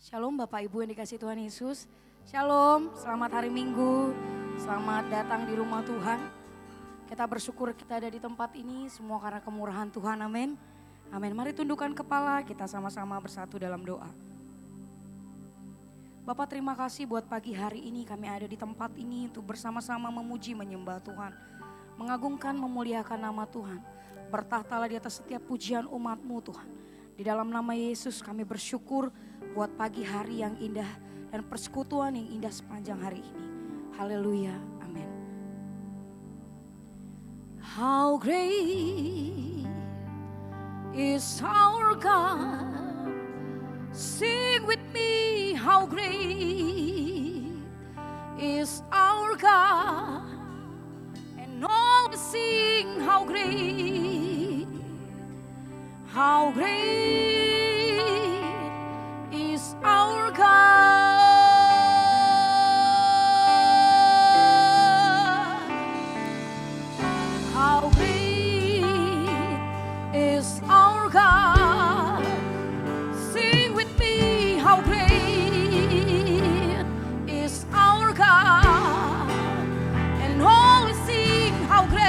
Shalom Bapak Ibu yang dikasih Tuhan Yesus. Shalom, selamat hari Minggu. Selamat datang di rumah Tuhan. Kita bersyukur kita ada di tempat ini semua karena kemurahan Tuhan, amin. Amin, mari tundukkan kepala, kita sama-sama bersatu dalam doa. Bapak terima kasih buat pagi hari ini kami ada di tempat ini untuk bersama-sama memuji menyembah Tuhan. Mengagungkan memuliakan nama Tuhan. Bertahtalah di atas setiap pujian umat-Mu Tuhan. Di dalam nama Yesus kami bersyukur buat pagi hari yang indah dan persekutuan yang indah sepanjang hari ini. Haleluya, amin. How great is our God. Sing with me, how great is our God. And all we sing, how great, how great is our God. How great is our God. Sing with me, how great is our God. And all we sing, how great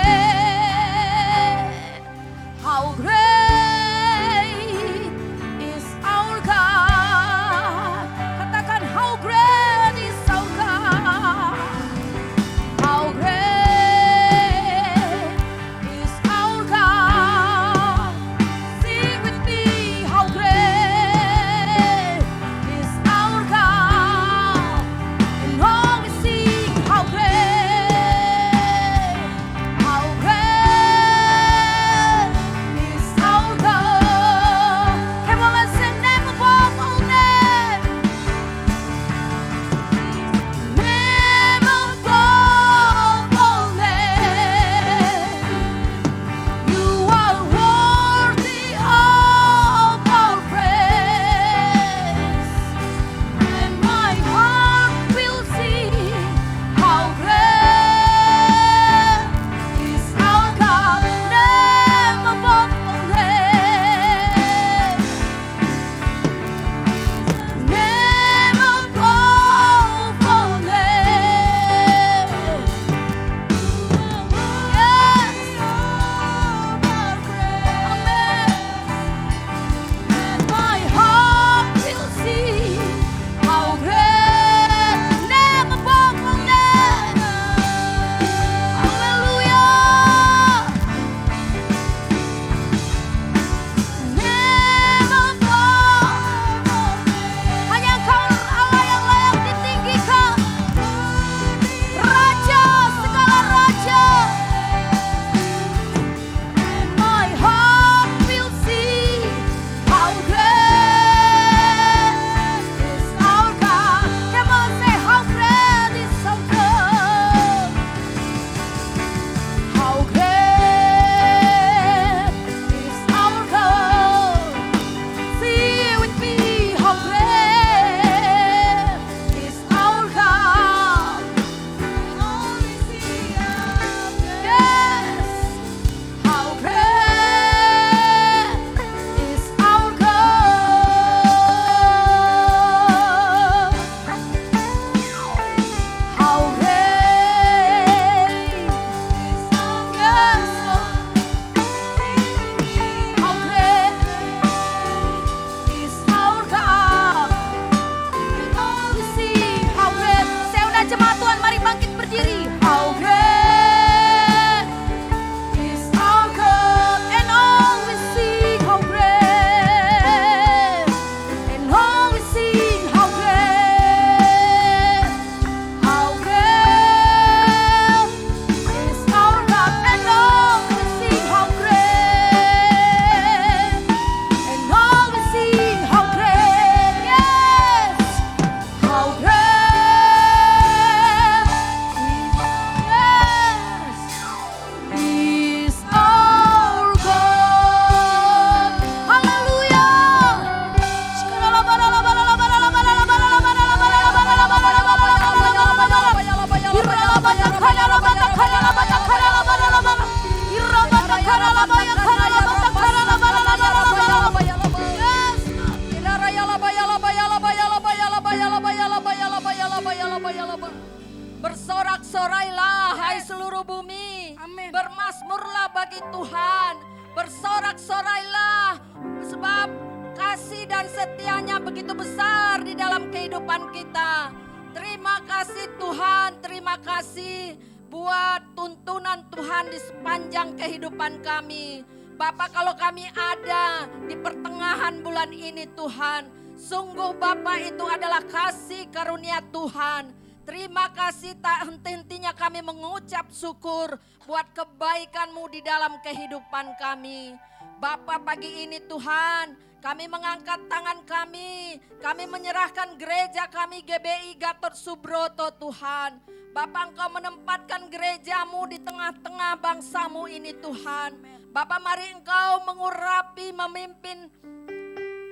dan setianya begitu besar di dalam kehidupan kita. Terima kasih Tuhan, terima kasih buat tuntunan Tuhan di sepanjang kehidupan kami. Bapak, kalau kami ada di pertengahan bulan ini Tuhan, sungguh Bapak itu adalah kasih karunia Tuhan. Terima kasih tak henti-hentinya kami mengucap syukur buat kebaikan-Mu di dalam kehidupan kami. Bapak, pagi ini Tuhan, kami mengangkat tangan kami menyerahkan gereja kami GBI Gatot Subroto Tuhan. Bapak, Engkau menempatkan gereja-Mu di tengah-tengah bangsa-Mu ini Tuhan. Bapak, mari Engkau mengurapi, memimpin,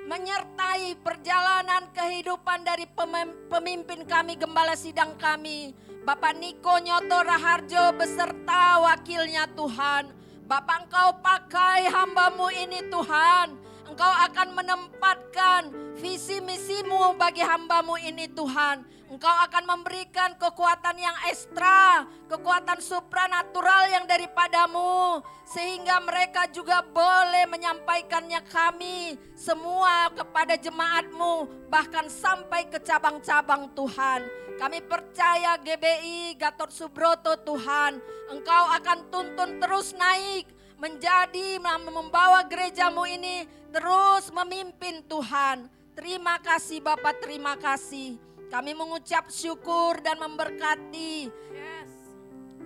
menyertai perjalanan kehidupan dari pemimpin kami, gembala sidang kami, Bapak Niko Nyoto Raharjo beserta wakilnya Tuhan. Bapak, Engkau pakai hamba-Mu ini Tuhan. Engkau akan menempatkan visi misi-Mu bagi hamba-Mu ini Tuhan. Engkau akan memberikan kekuatan yang ekstra, kekuatan supranatural yang daripada-Mu. Sehingga mereka juga boleh menyampaikannya kami semua kepada jemaat-Mu. Bahkan sampai ke cabang-cabang Tuhan. Kami percaya GBI Gatot Subroto Tuhan, Engkau akan tuntun terus naik. Menjadi membawa gereja-Mu ini terus memimpin Tuhan. Terima kasih Bapak, terima kasih. Kami mengucap syukur dan memberkati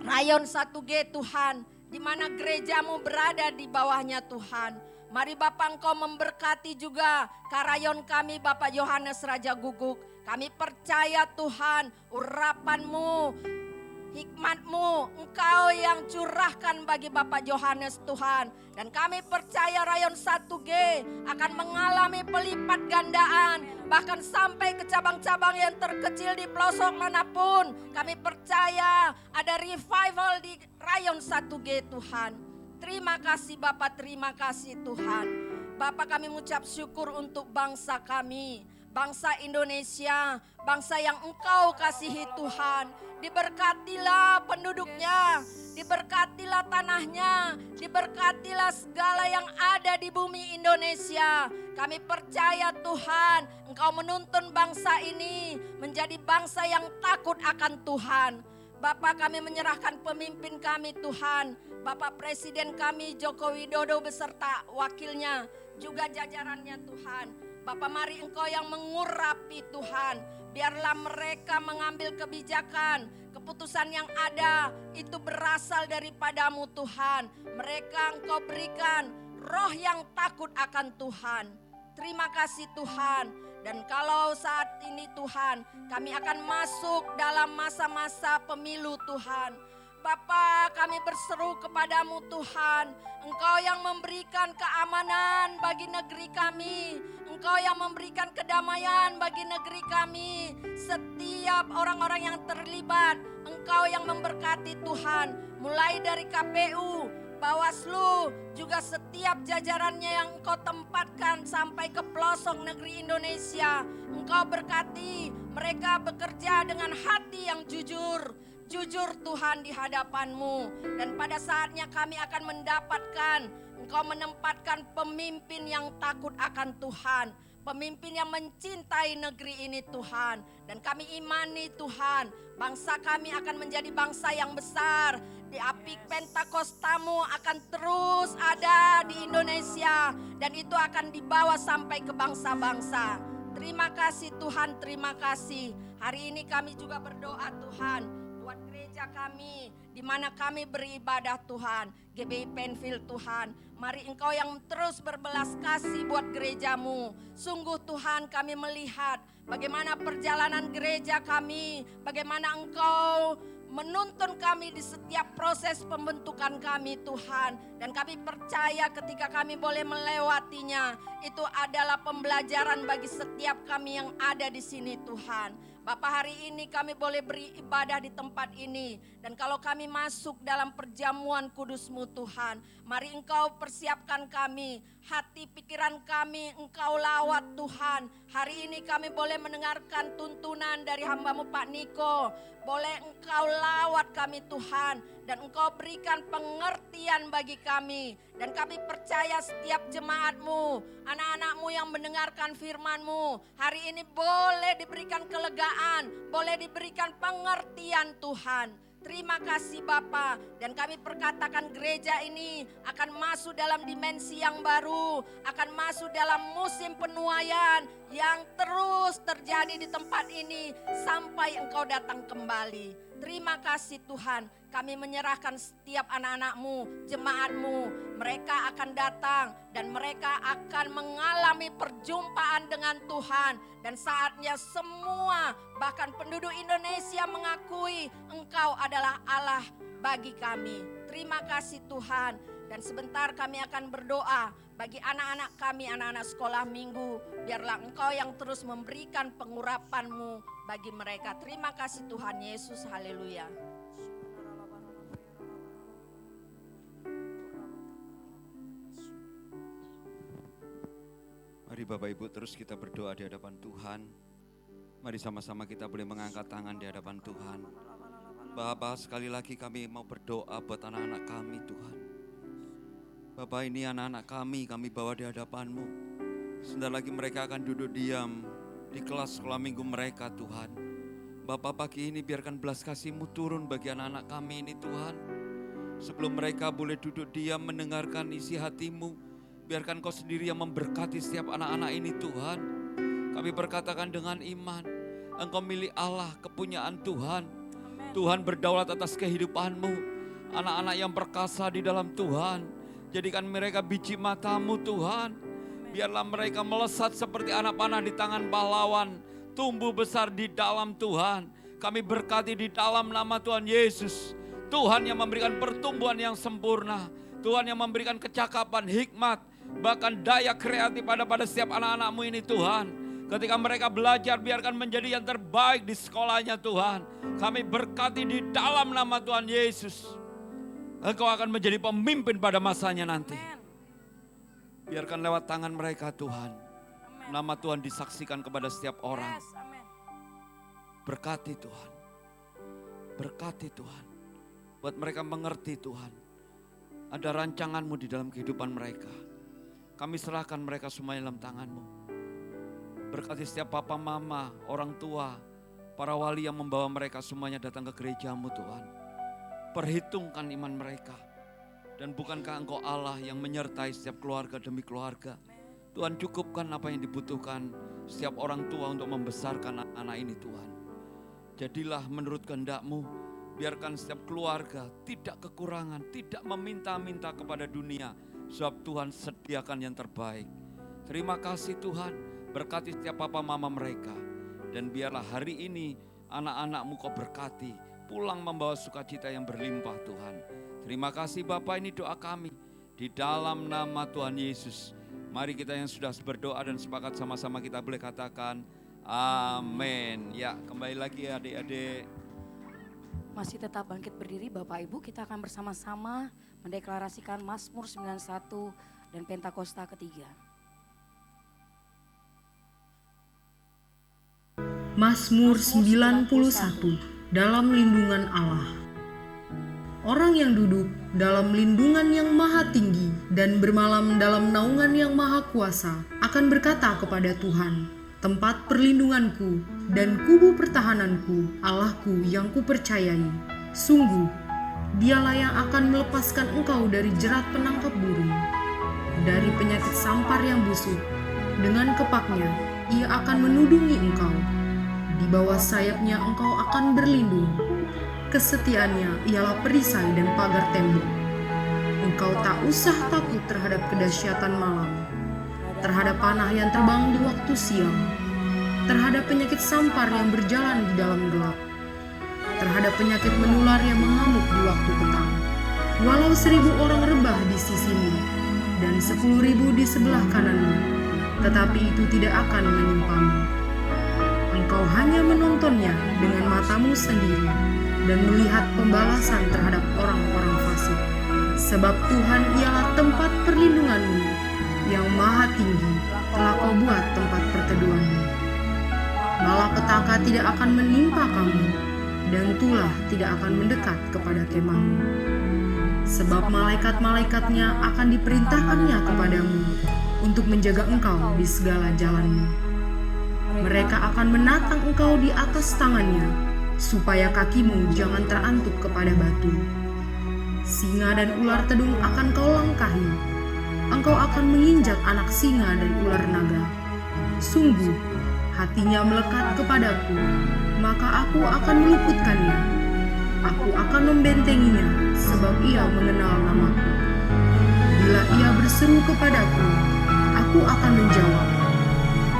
Rayon 1G Tuhan, di mana gereja-Mu berada di bawahnya Tuhan. Mari Bapak, Engkau memberkati juga Karayon kami Bapak Yohanes Raja Guguk. Kami percaya Tuhan, urapan-Mu, hikmat-Mu, Engkau yang curahkan bagi Bapak Yohanes Tuhan. Dan kami percaya Rayon 1G akan mengalami pelipat gandaan. Bahkan sampai ke cabang-cabang yang terkecil di pelosok manapun. Kami percaya ada revival di Rayon 1G Tuhan. Terima kasih Bapak, terima kasih Tuhan. Bapak, kami mengucap syukur untuk bangsa kami. Bangsa Indonesia, bangsa yang Engkau kasihi Tuhan. Diberkatilah penduduknya, diberkatilah tanahnya, diberkatilah segala yang ada di bumi Indonesia. Kami percaya Tuhan, Engkau menuntun bangsa ini menjadi bangsa yang takut akan Tuhan. Bapak, kami menyerahkan pemimpin kami Tuhan, Bapak Presiden kami Joko Widodo beserta wakilnya, juga jajarannya Tuhan. Bapak, mari Engkau yang mengurapi Tuhan. Biarlah mereka mengambil kebijakan, keputusan yang ada itu berasal daripada-Mu Tuhan. Mereka Engkau berikan roh yang takut akan Tuhan. Terima kasih Tuhan. Dan kalau saat ini Tuhan, kami akan masuk dalam masa-masa pemilu Tuhan. Bapa, kami berseru kepadamu Tuhan, Engkau yang memberikan keamanan bagi negeri kami, Engkau yang memberikan kedamaian bagi negeri kami. Setiap orang-orang yang terlibat, Engkau yang memberkati Tuhan, mulai dari KPU, Bawaslu, juga setiap jajarannya yang Engkau tempatkan sampai ke pelosok negeri Indonesia. Engkau berkati mereka bekerja dengan hati yang jujur. Jujur Tuhan di hadapan-Mu. Dan pada saatnya kami akan mendapatkan, Engkau menempatkan pemimpin yang takut akan Tuhan. Pemimpin yang mencintai negeri ini Tuhan. Dan kami imani Tuhan, bangsa kami akan menjadi bangsa yang besar. Di api Pentakosta-Mu akan terus ada di Indonesia. Dan itu akan dibawa sampai ke bangsa-bangsa. Terima kasih Tuhan, terima kasih. Hari ini kami juga berdoa Tuhan, buat gereja kami, di mana kami beribadah Tuhan, GBI Penfield Tuhan. Mari Engkau yang terus berbelas kasih buat gereja-Mu. Sungguh Tuhan, kami melihat bagaimana perjalanan gereja kami, bagaimana Engkau menuntun kami di setiap proses pembentukan kami Tuhan. Dan kami percaya ketika kami boleh melewatinya, itu adalah pembelajaran bagi setiap kami yang ada di sini Tuhan. Bapak, hari ini kami boleh beribadah di tempat ini. Dan kalau kami masuk dalam perjamuan kudus-Mu Tuhan, mari Engkau persiapkan kami, hati pikiran kami Engkau lawat Tuhan. Hari ini kami boleh mendengarkan tuntunan dari hamba-Mu Pak Niko. Boleh Engkau lawat kami Tuhan, dan Engkau berikan pengertian bagi kami. Dan kami percaya setiap jemaat-Mu, anak-anak-Mu anak-anakmu yang mendengarkan firman-Mu hari ini boleh diberikan kelegaan, boleh diberikan pengertian Tuhan. Terima kasih Bapa, dan kami perkatakan gereja ini akan masuk dalam dimensi yang baru, akan masuk dalam musim penuaian yang terus terjadi di tempat ini sampai Engkau datang kembali. Terima kasih Tuhan, kami menyerahkan setiap anak-anak-Mu, jemaat-Mu. Mereka akan datang dan mereka akan mengalami perjumpaan dengan Tuhan. Dan saatnya semua, bahkan penduduk Indonesia mengakui Engkau adalah Allah bagi kami. Terima kasih Tuhan. Dan sebentar kami akan berdoa bagi anak-anak kami, anak-anak sekolah minggu. Biarlah Engkau yang terus memberikan pengurapan-Mu bagi mereka. Terima kasih Tuhan Yesus, haleluya. Mari Bapak Ibu terus kita berdoa di hadapan Tuhan. Mari sama-sama kita boleh mengangkat tangan di hadapan Tuhan. Bapak, sekali lagi kami mau berdoa buat anak-anak kami Tuhan. Bapak, ini anak-anak kami bawa di hadapan-Mu. Sebentar lagi mereka akan duduk diam di kelas sekolah minggu mereka Tuhan. Bapak, pagi ini biarkan belas kasih-Mu turun bagi anak-anak kami ini Tuhan. Sebelum mereka boleh duduk diam mendengarkan isi hati-Mu, biarkan Kau sendiri yang memberkati setiap anak-anak ini Tuhan. Kami berkatakan dengan iman, Engkau milik Allah, kepunyaan Tuhan. Tuhan berdaulat atas kehidupan-Mu. Anak-anak yang perkasa di dalam Tuhan. Jadikan mereka biji mata-Mu Tuhan. Biarlah mereka melesat seperti anak panah di tangan pahlawan. Tumbuh besar di dalam Tuhan. Kami berkati di dalam nama Tuhan Yesus. Tuhan yang memberikan pertumbuhan yang sempurna. Tuhan yang memberikan kecakapan, hikmat, bahkan daya kreatif pada setiap anak-anak-Mu ini Tuhan. Ketika mereka belajar, biarkan menjadi yang terbaik di sekolahnya Tuhan. Kami berkati di dalam nama Tuhan Yesus. Engkau akan menjadi pemimpin pada masanya nanti. Biarkan lewat tangan mereka Tuhan. Nama Tuhan disaksikan kepada setiap orang. Berkati Tuhan. Berkati Tuhan. Buat mereka mengerti Tuhan. Ada rancangan-Mu di dalam kehidupan mereka. Kami serahkan mereka semuanya dalam tangan-Mu. Berkati setiap papa, mama, orang tua, para wali yang membawa mereka semuanya datang ke gereja-Mu Tuhan. Perhitungkan iman mereka. Dan bukankah Engkau Allah yang menyertai setiap keluarga demi keluarga. Tuhan, cukupkan apa yang dibutuhkan setiap orang tua untuk membesarkan anak-anak ini Tuhan. Jadilah menurut kehendak-Mu. Biarkan setiap keluarga tidak kekurangan, tidak meminta-minta kepada dunia. Sebab Tuhan sediakan yang terbaik. Terima kasih Tuhan, berkati setiap papa mama mereka. Dan biarlah hari ini anak-anak-Mu Kau berkati. Pulang membawa sukacita yang berlimpah Tuhan. Terima kasih Bapa, ini doa kami. Di dalam nama Tuhan Yesus. Mari kita yang sudah berdoa dan sepakat sama-sama kita boleh katakan amin. Ya, kembali lagi adik-adik. Masih tetap bangkit berdiri Bapak Ibu, kita akan bersama-sama mendeklarasikan Mazmur 91 dan Pentakosta ketiga. Mazmur 91 dalam lindungan Allah. Orang yang duduk dalam lindungan yang maha tinggi dan bermalam dalam naungan yang maha kuasa akan berkata kepada Tuhan, tempat perlindunganku dan kubu pertahananku, Allahku yang kupercayai. Sungguh, Dialah yang akan melepaskan engkau dari jerat penangkap burung, dari penyakit sampar yang busuk. Dengan kepaknya, Ia akan menudungi engkau. Di bawah sayapnya engkau akan berlindung. Kesetiaannya ialah perisai dan pagar tembok. Engkau tak usah takut terhadap kedahsyatan malam, terhadap panah yang terbang di waktu siang, terhadap penyakit sampar yang berjalan di dalam gelap, terhadap penyakit menular yang mengamuk di waktu petang. Walau 1000 orang rebah di sisimu dan 10.000 di sebelah kananmu, tetapi itu tidak akan menimpamu. Engkau hanya menontonnya dengan matamu sendiri dan melihat pembalasan terhadap orang-orang fasik. Sebab Tuhan ialah tempat perlindunganmu, yang maha tinggi telah kau buat tempat perteduhanmu. Malapetaka tidak akan menimpa kamu, dan tulah tidak akan mendekat kepada kemahmu. Sebab malaikat-malaikatnya akan diperintahkannya kepadamu untuk menjaga engkau di segala jalanmu. Mereka akan menatang engkau di atas tangannya, supaya kakimu jangan terantuk kepada batu. Singa dan ular tedung akan kau langkahi. Engkau akan menginjak anak singa dan ular naga. Sungguh, hatinya melekat kepadaku, maka aku akan meluputkannya. Aku akan membentenginya, sebab ia mengenal namaku. Bila ia berseru kepadaku, aku akan menjawab.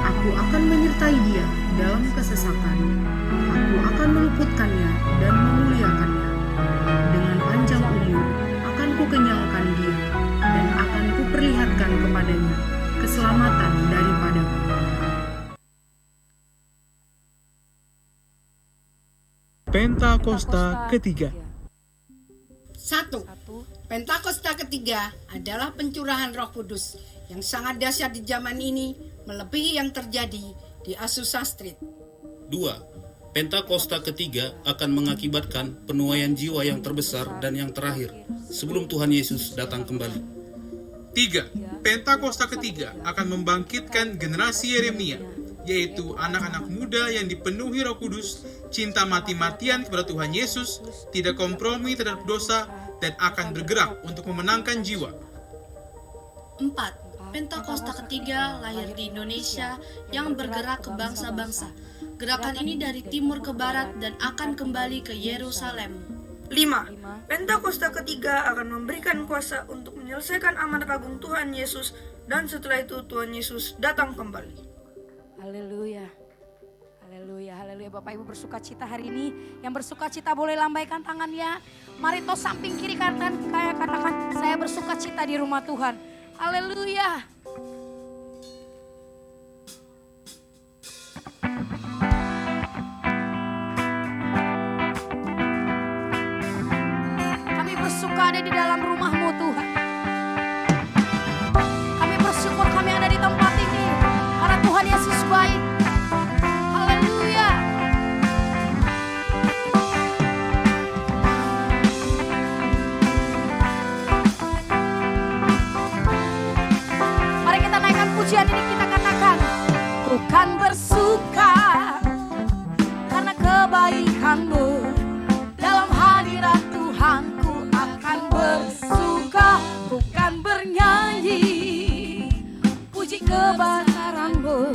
Aku akan menyertai dia dalam kesesakan. Aku akan meluputkannya dan memuliakannya. Dengan panjang umur akan kukenyangkan dia, dan akan kuperlihatkan kepadanya keselamatan daripadaku. Pentakosta ketiga. 1. Pentakosta ketiga adalah pencurahan Roh Kudus yang sangat dahsyat di zaman ini, melebihi yang terjadi di Azusa Street. 2. Pentakosta ketiga akan mengakibatkan penuaian jiwa yang terbesar dan yang terakhir sebelum Tuhan Yesus datang kembali. 3. Pentakosta ketiga akan membangkitkan generasi Yeremia, yaitu anak-anak muda yang dipenuhi Roh Kudus, cinta mati-matian kepada Tuhan Yesus, tidak kompromi terhadap dosa, dan akan bergerak untuk memenangkan jiwa. 4. Pentakosta ketiga lahir di Indonesia yang bergerak ke bangsa-bangsa. Gerakan ini dari timur ke barat dan akan kembali ke Yerusalem. 5. Pentakosta ketiga akan memberikan kuasa untuk menyelesaikan amanat agung Tuhan Yesus, dan setelah itu Tuhan Yesus datang kembali. Haleluya. Haleluya, haleluya. Bapak Ibu bersukacita hari ini. Yang bersukacita boleh lambaikan tangannya. Mari tos samping kiri kanan, kayak katakan, saya bersukacita di rumah Tuhan. Haleluya. Kami bersuka ada di dalam rumah-Mu Tuhan. Kami bersyukur kami ada di tempat ini, karena Tuhan Yesus baik. Haleluya. Mari kita naikkan pujian ini, kita katakan, ku kan bersuka karena kebaikan-Mu. Dalam hadirat Tuhan ku akan bersuka, ku kan bernyanyi puji kebesaran-Mu.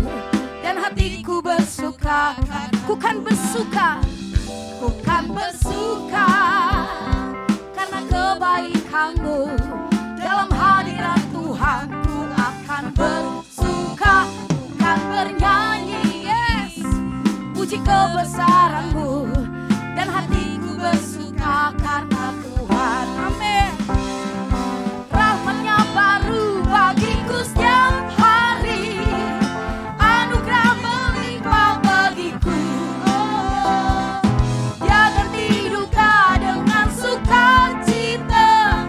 Dan hatiku bersuka, ku kan bersuka, ku kan bersuka karena kebaikan-Mu. Dalam hadirat Tuhan ku akan bersuka, ku kan bernyanyi, yes, puji kebesaran-Mu. Dan hatiku bersuka karena Tuhan, amin. Rahmat-Nya baru bagiku setiap hari, anugerah melimpah bagiku. Dia ganti duka dengan sukacita,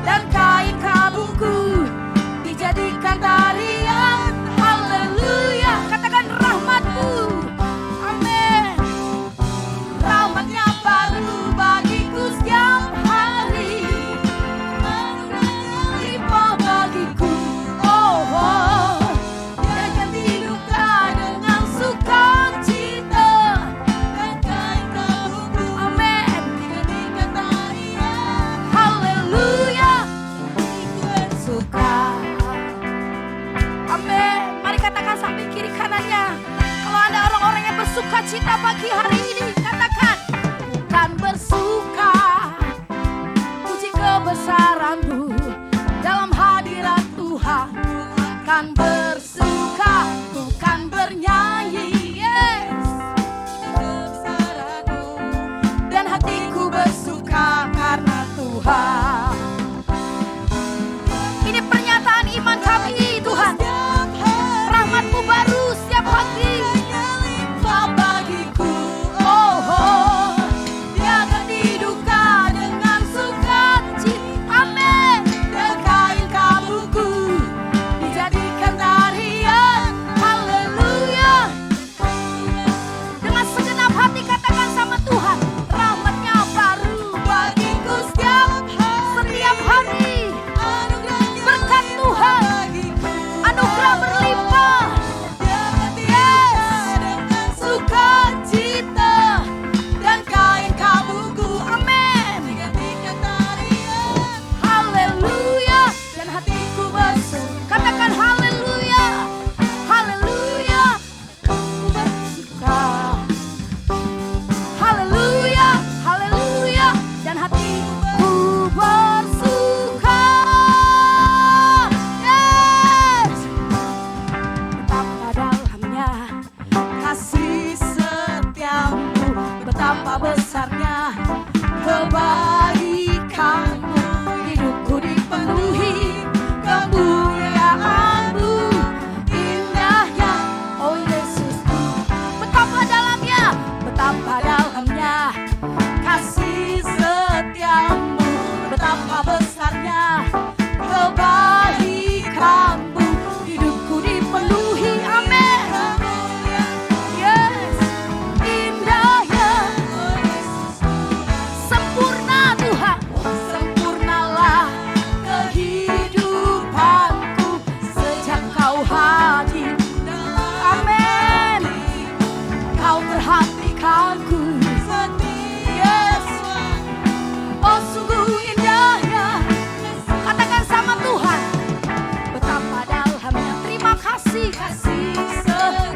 dan kain kabungku dijadikan tarian. Haleluya. Katakan rahmat-Mu, amin. Rahmat-Nya baru bagiku setiap hari, anugerah melimpah bagiku. Oh, oh. Dia ganti duka dengan sukacita, dan kain kabungku, amin, dijadikan tarian. Haleluya. Bersuka, amin. Mari katakan samping kiri kanannya, kalau ada orang-orang yang bersuka cita pagi hari ini, katakan, bukan bersuka, puji kebesaran-Mu. Dalam hadirat Tuhan akan bersuka, bukan bernyanyi, yes, kebesaran-Mu. Dan hatiku bersuka karena Tuhan. Ini pernyataan iman kami, Tuhan. Rahmat-Mu baru setiap pagi, limpah bagiku. Oh, oh. Dia ganti duka dengan sukacita, amin. Dan kain kabungku dijadikan tarian. Haleluya.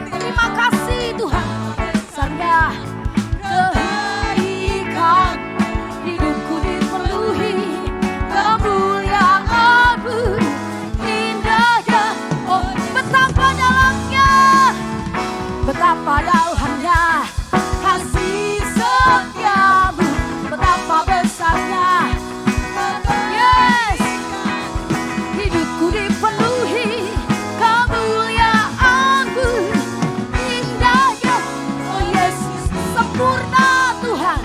Terima kasih Tuhan, besarnya kebaikan, hidupku dipenuhi kemuliaan-Mu. Indahnya, oh betapa dalamnya, betapa dalamnya kasih setiamu, betapa besarnya. Yes, hidupku dipenuhi kemuliaan-Mu. Indahnya, oh Yesus, sempurna Tuhan,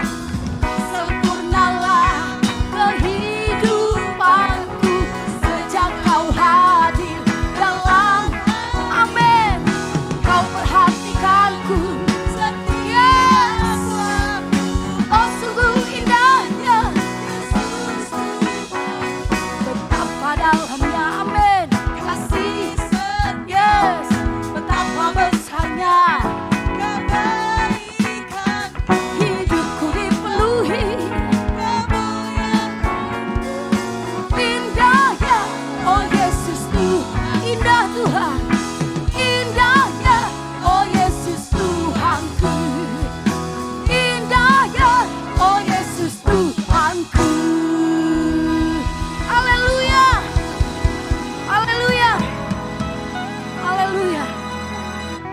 sempurnalah kehidupanku sejak Kau hadir dalam, amin. Kau perhatikanku setia, oh sungguh indahnya, betapa dalamnya, amin. Kasih, yes, betapa besarnya kebaikan, hidupku dipenuhi indahnya, oh Yesus Tuh, indah Tuhan, indahnya, oh Yesus Tuhanku, indahnya, oh Yesus Tuhanku. Haleluya, haleluya, haleluya,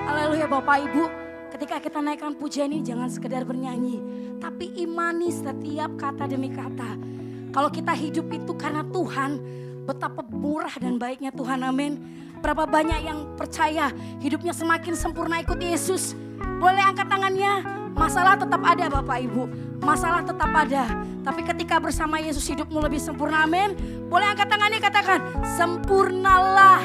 haleluya. Bapak Ibu, ketika kita naikkan pujian ini jangan sekedar bernyanyi, tapi imani setiap kata demi kata. Kalau kita hidup itu karena Tuhan, betapa murah dan baiknya Tuhan, amin. Berapa banyak yang percaya hidupnya semakin sempurna ikut Yesus. Boleh angkat tangannya. Masalah tetap ada Bapak Ibu, masalah tetap ada. Tapi ketika bersama Yesus hidupmu lebih sempurna, amin. Boleh angkat tangannya, katakan, sempurnalah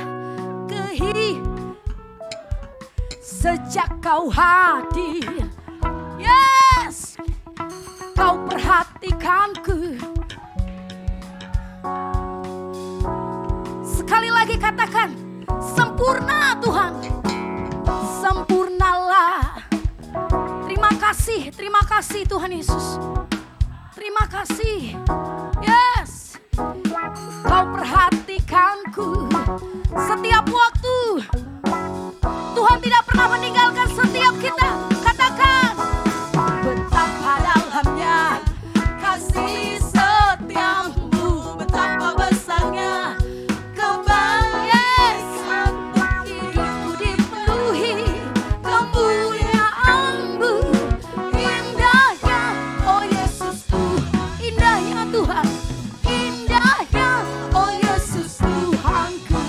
sejak Kau hadir. Yes, Kau perhatikanku. Sekali lagi katakan, sempurna Tuhan, sempurnalah. Terima kasih Tuhan Yesus. Terima kasih. Yes, Kau perhatikanku setiap waktu. Tuhan tidak pernah meninggalkan setiap kita. Katakan, betapa dalamnya kasih setiamu, betapa besarnya kebaikan, hidupku dipenuhi kemuliaan-Mu. Indahnya, oh Yesus Tuh, indahnya Tuhan, indahnya, oh Yesus Tuhanku,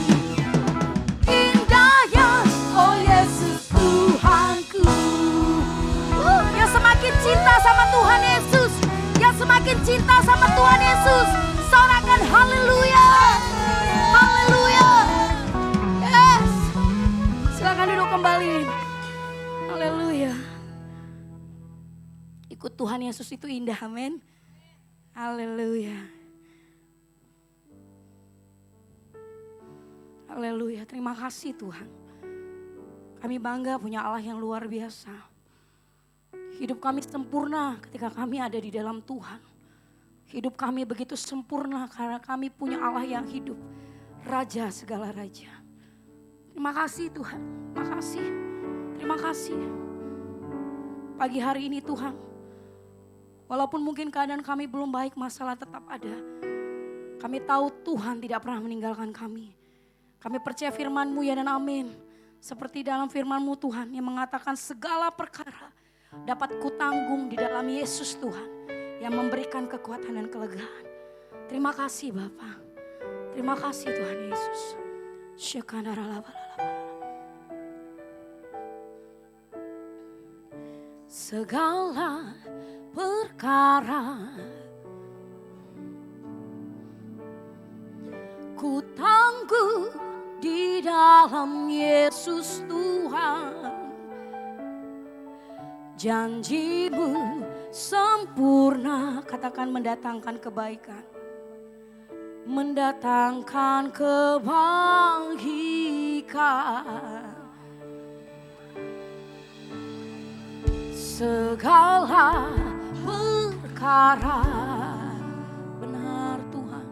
indahnya, oh Yesus Tuhanku. Yang semakin cinta sama Tuhan Yesus, yang semakin cinta sama Tuhan Yesus, sorakan haleluya, haleluya. Yes, silakan duduk kembali. Haleluya. Ikut Tuhan Yesus itu indah, amin. Haleluya. Haleluya, terima kasih Tuhan. Kami bangga punya Allah yang luar biasa. Hidup kami sempurna ketika kami ada di dalam Tuhan. Hidup kami begitu sempurna karena kami punya Allah yang hidup. Raja segala raja. Terima kasih Tuhan, terima kasih. Terima kasih. Pagi hari ini Tuhan, walaupun mungkin keadaan kami belum baik, masalah tetap ada. Kami tahu Tuhan tidak pernah meninggalkan kami. Kami percaya firman-Mu ya dan amin. Seperti dalam firman-Mu Tuhan yang mengatakan segala perkara dapat kutanggung di dalam Yesus Tuhan yang memberikan kekuatan dan kelegaan. Terima kasih Bapa. Terima kasih Tuhan Yesus. Segala perkara ku tangguh di dalam Yesus Tuhan. Janji-Mu sempurna, katakan mendatangkan kebaikan, mendatangkan kebaikan. Segala perkara, benar Tuhan,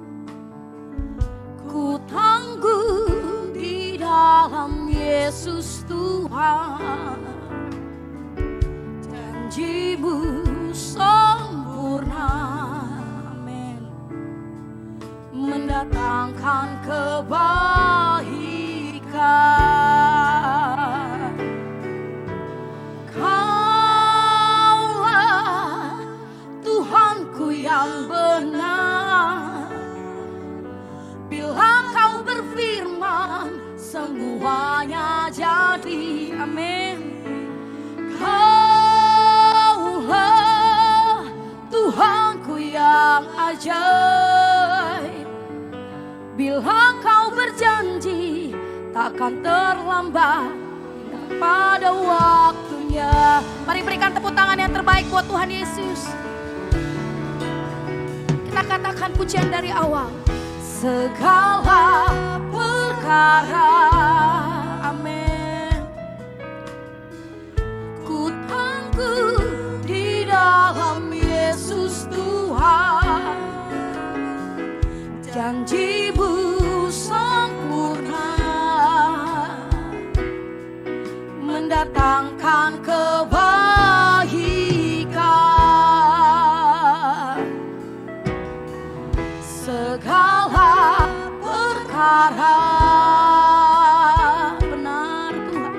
ku tangguh di dalam Yesus Yesus Tuhan, janji-Mu sempurna, amin, mendatangkan kebaikan. Kaulah Tuhanku yang benar, bila Kau berfirman semuanya jadi, amin. Kaulah Tuhanku yang ajaib, bila Kau berjanji takkan terlambat pada waktunya. Mari berikan tepuk tangan yang terbaik buat Tuhan Yesus. Kita katakan pujian dari awal. Segala perkara, amin, ku tangguh di dalam Yesus Tuhan, janji-Mu sempurna, mendatangkan kebaikan. Segala perkara, benar Tuhan,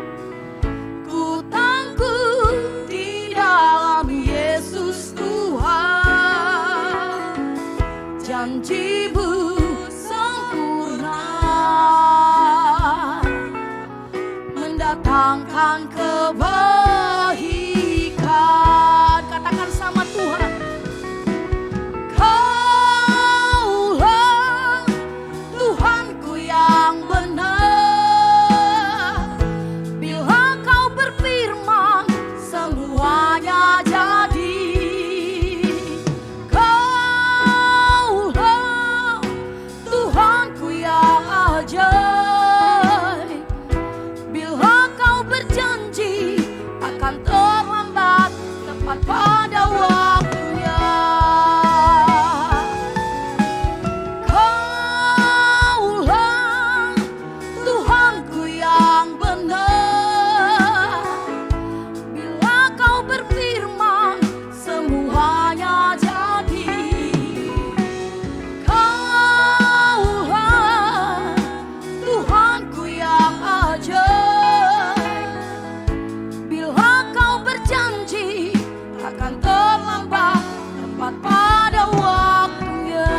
ku tangguh di dalam Yesus Tuhan, janji-Mu sempurna, mendatangkan kebaikan. Katakan sama Tuhan. Kaulah Tuhanku yang benar, bila Kau berfirman semuanya jadi. Kaulah Tuhanku yang ajaib, bila Kau berjanji akan terlambat tepat pada waktunya. Kaulah Tuhanku yang benar, bila Kau berfirman semuanya jadi. Kaulah Tuhanku yang ajaib, bila Kau berjanji akan terlambat tepat pada waktunya.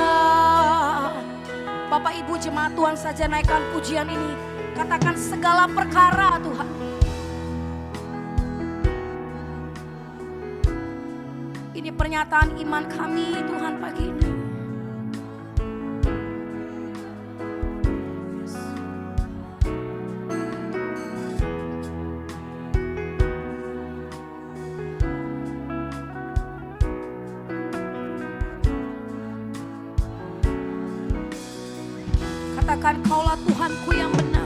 Bapak Ibu jemaat Tuhan saja naikkan pujian ini. Katakan segala perkara Tuhan. Ini pernyataan iman kami Tuhan pagi ini. Katakan Kaulah Tuhanku yang benar.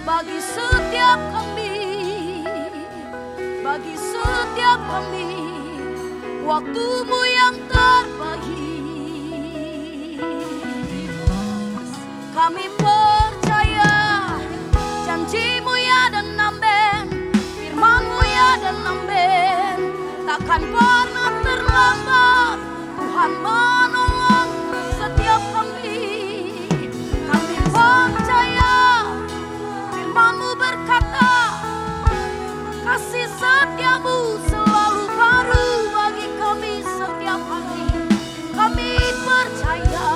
Bagi bagi setiap kami, waktumu yang terbaik. Kami percaya janjimu ya dan amin, firmanmu ya dan amin, takkan pernah terlambat Tuhan menolong setiap kami. Kami percaya firmanmu berkata, kasih setiamu selalu baru bagi kami setiap hari. Kami percaya,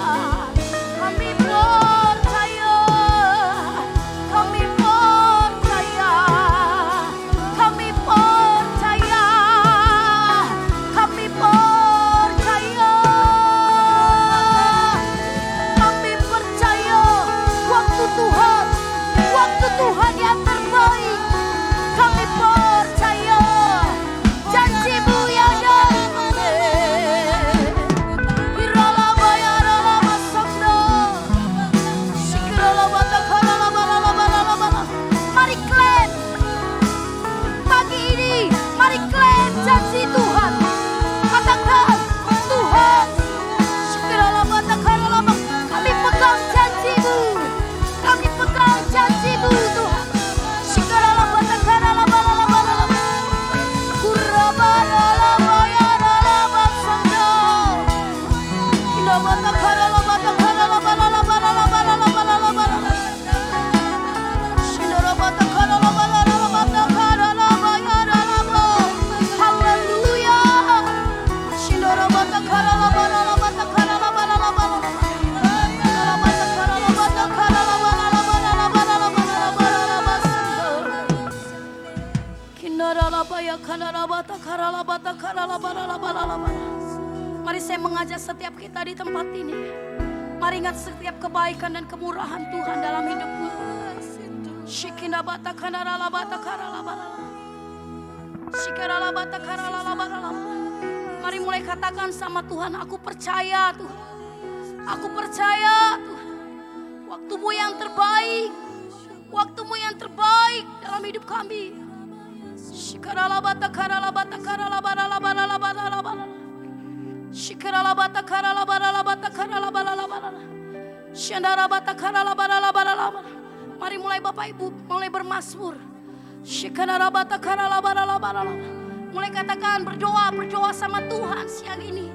kami percaya, kami percaya, kami percaya, kami percaya, kami percaya waktu Tuhan yang terbaik. Kami percaya janjimu ya dan amin. Hiralaba ya ralaba sabda, shikralaba takaralaba lalaba lalaba. Mari klaim pagi ini, mari klaim janji Tuhan. Katakan Tuhan, shikralaba takaralaba, kami pegang janjimu, kami pegang janjimu Tuhan. Shikralaba takaralaba lalaba lalaba, kuraba lalaba ya ralaba sabda, hilaba takaralaba takaralaba lalaba lalaba lalaba lalaba lalaba, shindaraba takaralaba lalaba takaralaba ya ralaba. Haleluya. Shindaraba takaralaba lalaba takaralaba lalaba lalaba, lalaba takaralaba takaralaba lalaba lalaba lalaba lalaba lalaba sabda. Kinaralaba ya kanaraba takaralaba takaralaba lalaba lalaba. Mari saya mengajak setiap kita di tempat ini, mari ingat setiap kebaikan dan kemurahan Tuhan dalam hidupmu. Shikinaba takanaralaba takaralaba lalaba, shikaralaba takaralaba lalaba. Mari mulai katakan sama Tuhan, aku percaya Tuhan, aku percaya Tuhan, waktumu yang terbaik, waktumu yang terbaik dalam hidup kami. Shikaralaba takaralaba takaralaba lalaba lalaba lalaba lalaba. Shikaralaba takaralaba lalaba takaralaba lalaba lalaba. Shandaraba takaralaba lalaba lalaba. Mari mulai Bapak Ibu, mulai bermazmur. Shikaralaba takaralaba lalaba lalaba. Mulai katakan, berdoa sama Tuhan siang ini.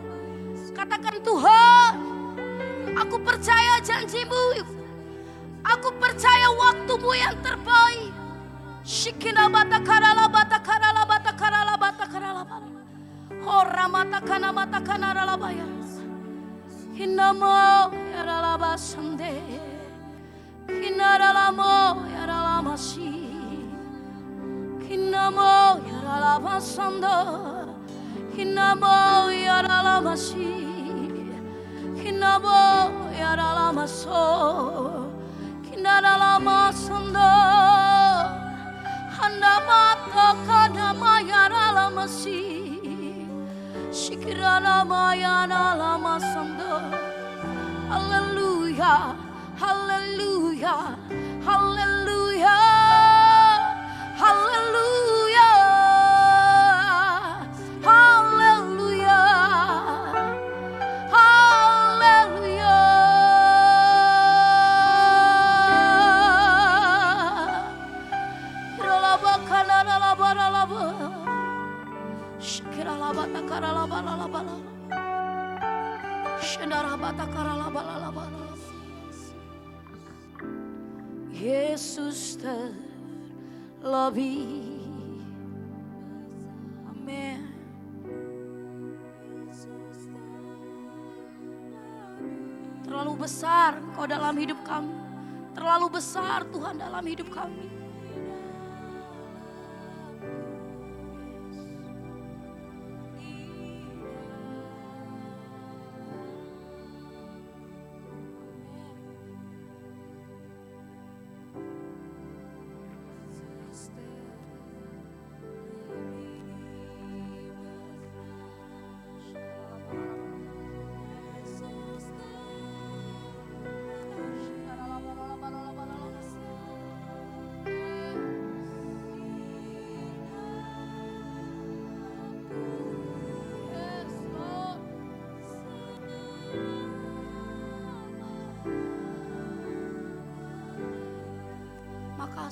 Katakan, Tuhan, aku percaya janjimu, aku percaya waktumu yang terbaik. Shikinaba takaralaba takaralaba takaralaba takaralaba, horama takanama takanaralaba ya, hinamo yaralaba sande, hinaralamo yaralama si, hinamo yaralaba sando, hinamo yaralama si, hinamo yaralama so, hinaralama sando. Handamata kadama yarala masi, shikirana mayana lama sando. Hallelujah, hallelujah, hallelujah, hallelujah, hallelujah, hallelujah. Yesus terlebih. Amin. Terlalu besar Engkau dalam hidup kami. Terlalu besar Tuhan dalam hidup kami.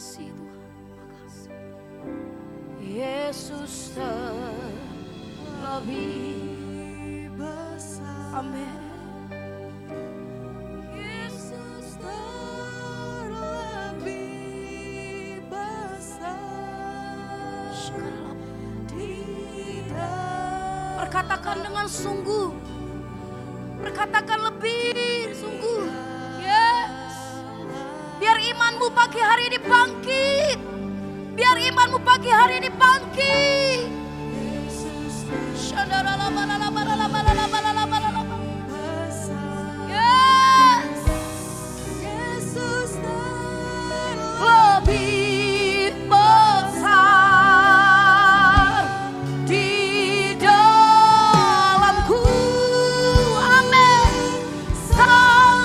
kasih Tuhan, terima kasih. Yesus terlebih besar. Amin. Yesus terlebih besar. Perkatakan dengan sungguh. Perkatakan lebih sungguh. Yes. Biar imanmu pagi hari ini bangkit. Biar imanmu pagi hari ini bangkit. Yes. Yesus lebih besar di dalamku. Amin. Salam.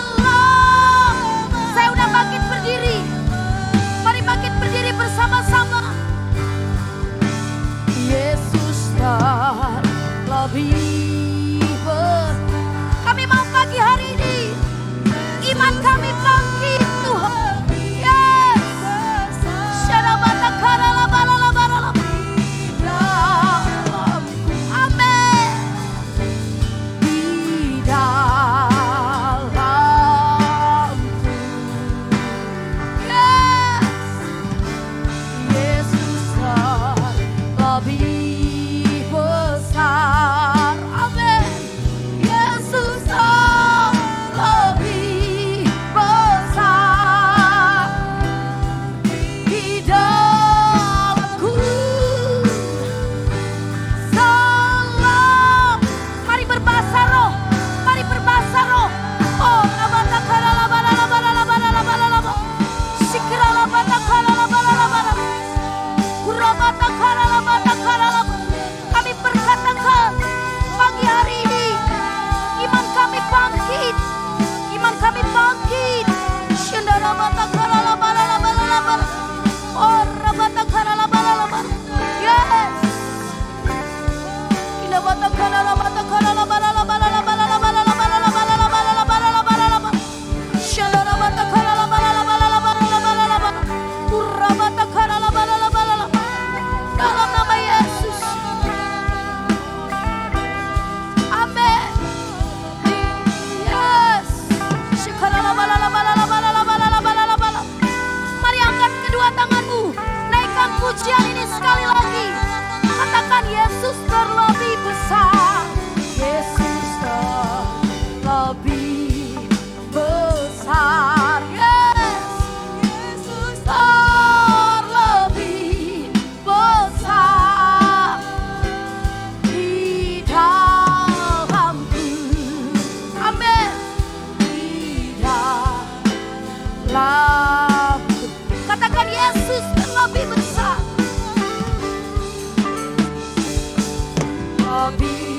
Saya udah bangkit berdiri. Mari bangkit berdiri bersama-sama. Yesus lebih besar. Kami mau pagi hari ini iman kami bangkit Tuhan. Yes. Syarabata karala balala balala. Amin. Di dalamku. Yes. Yesus lebih besar. Amin. Yesus lebih besar di dalamku. Salam. Mari berbahasa roh. Mari berbahasa roh. Oh, labata kalala balala balala balala balala. Sikirala bata kalala balala balala. Kurabata kalala bata kalala. Kami berkatakan pagi hari ini iman kami bangkit. Iman kami bangkit. Shendara bata kalala balala balala balala. Oh, rabata kalala balala balala. Yes. Kila bata kalala balala balala balala balala balala balala balala balala balala balala. Shendara bata kalala balala balala balala balala balala. Kurabata kalala balala balala. Dalam nama Yesus. Amin. Yes. Shikarala balala balala balala balala balala balala. Mari angkat kedua tanganmu. Naikkan pujian ini sekali lagi. Katakan Yesus terlebih besar. Yesus terlebih besar. Yes. Yesus terlebih besar di dalamku. Amin. Di dalamku. Katakan Yesus terlebih besar. Lebih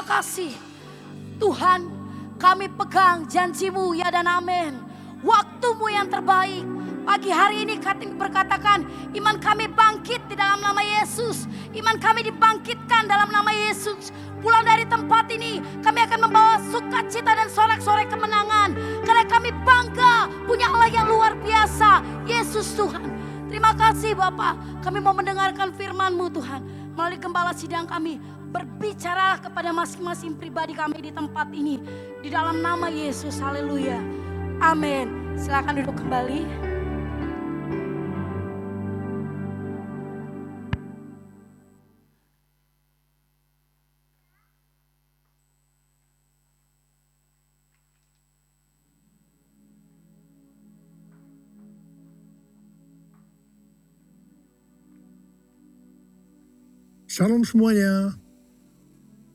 terima kasih. Tuhan, kami pegang janji-Mu ya dan amin. Waktu-Mu yang terbaik. Pagi hari ini kami berkatakan, iman kami bangkit di dalam nama Yesus. Iman kami dibangkitkan dalam nama Yesus. Pulang dari tempat ini, kami akan membawa sukacita dan sorak-sorai kemenangan. Karena kami bangga punya Allah yang luar biasa, Yesus Tuhan. Terima kasih Bapak, kami mau mendengarkan firman-Mu Tuhan. Melalui gembala sidang kami, berbicara kepada masing-masing pribadi kami di tempat ini. Di dalam nama Yesus, haleluya. Amin. Silakan duduk kembali. Salam semuanya.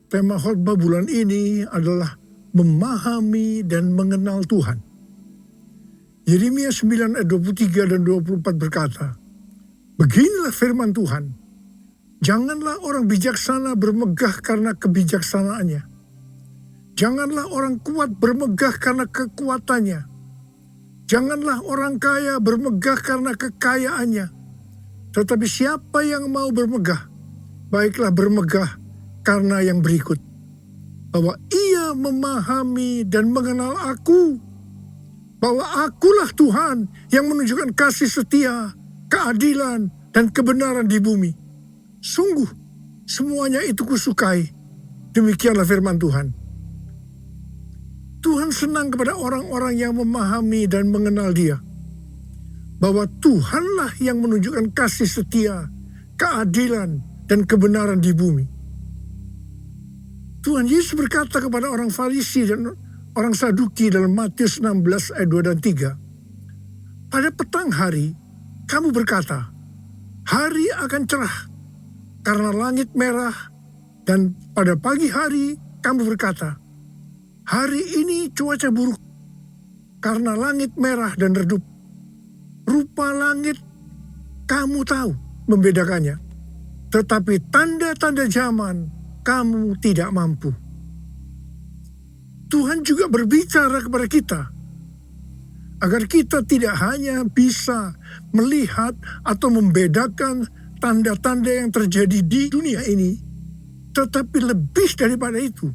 Tema khotbah bulan ini adalah memahami dan mengenal Tuhan. Yeremia 9 ayat 23 dan 24 berkata, beginilah firman Tuhan, janganlah orang bijaksana bermegah karena kebijaksanaannya. Janganlah orang kuat bermegah karena kekuatannya. Janganlah orang kaya bermegah karena kekayaannya. Tetapi siapa yang mau bermegah, baiklah bermegah karena yang berikut, bahwa ia memahami dan mengenal aku, bahwa akulah Tuhan yang menunjukkan kasih setia, keadilan, dan kebenaran di bumi. Sungguh, semuanya itu kusukai. Demikianlah firman Tuhan. Tuhan senang kepada orang-orang yang memahami dan mengenal Dia, bahwa Tuhanlah yang menunjukkan kasih setia, keadilan, dan kebenaran di bumi. Tuhan Yesus berkata kepada orang Farisi dan orang Saduki dalam Matius 16 ayat 2 dan 3. Pada petang hari, kamu berkata, hari akan cerah karena langit merah. Dan pada pagi hari, kamu berkata, hari ini cuaca buruk karena langit merah dan redup. Rupa langit kamu tahu membedakannya. Tetapi tanda-tanda zaman kamu tidak mampu. Tuhan juga berbicara kepada kita agar kita tidak hanya bisa melihat atau membedakan tanda-tanda yang terjadi di dunia ini, tetapi lebih daripada itu,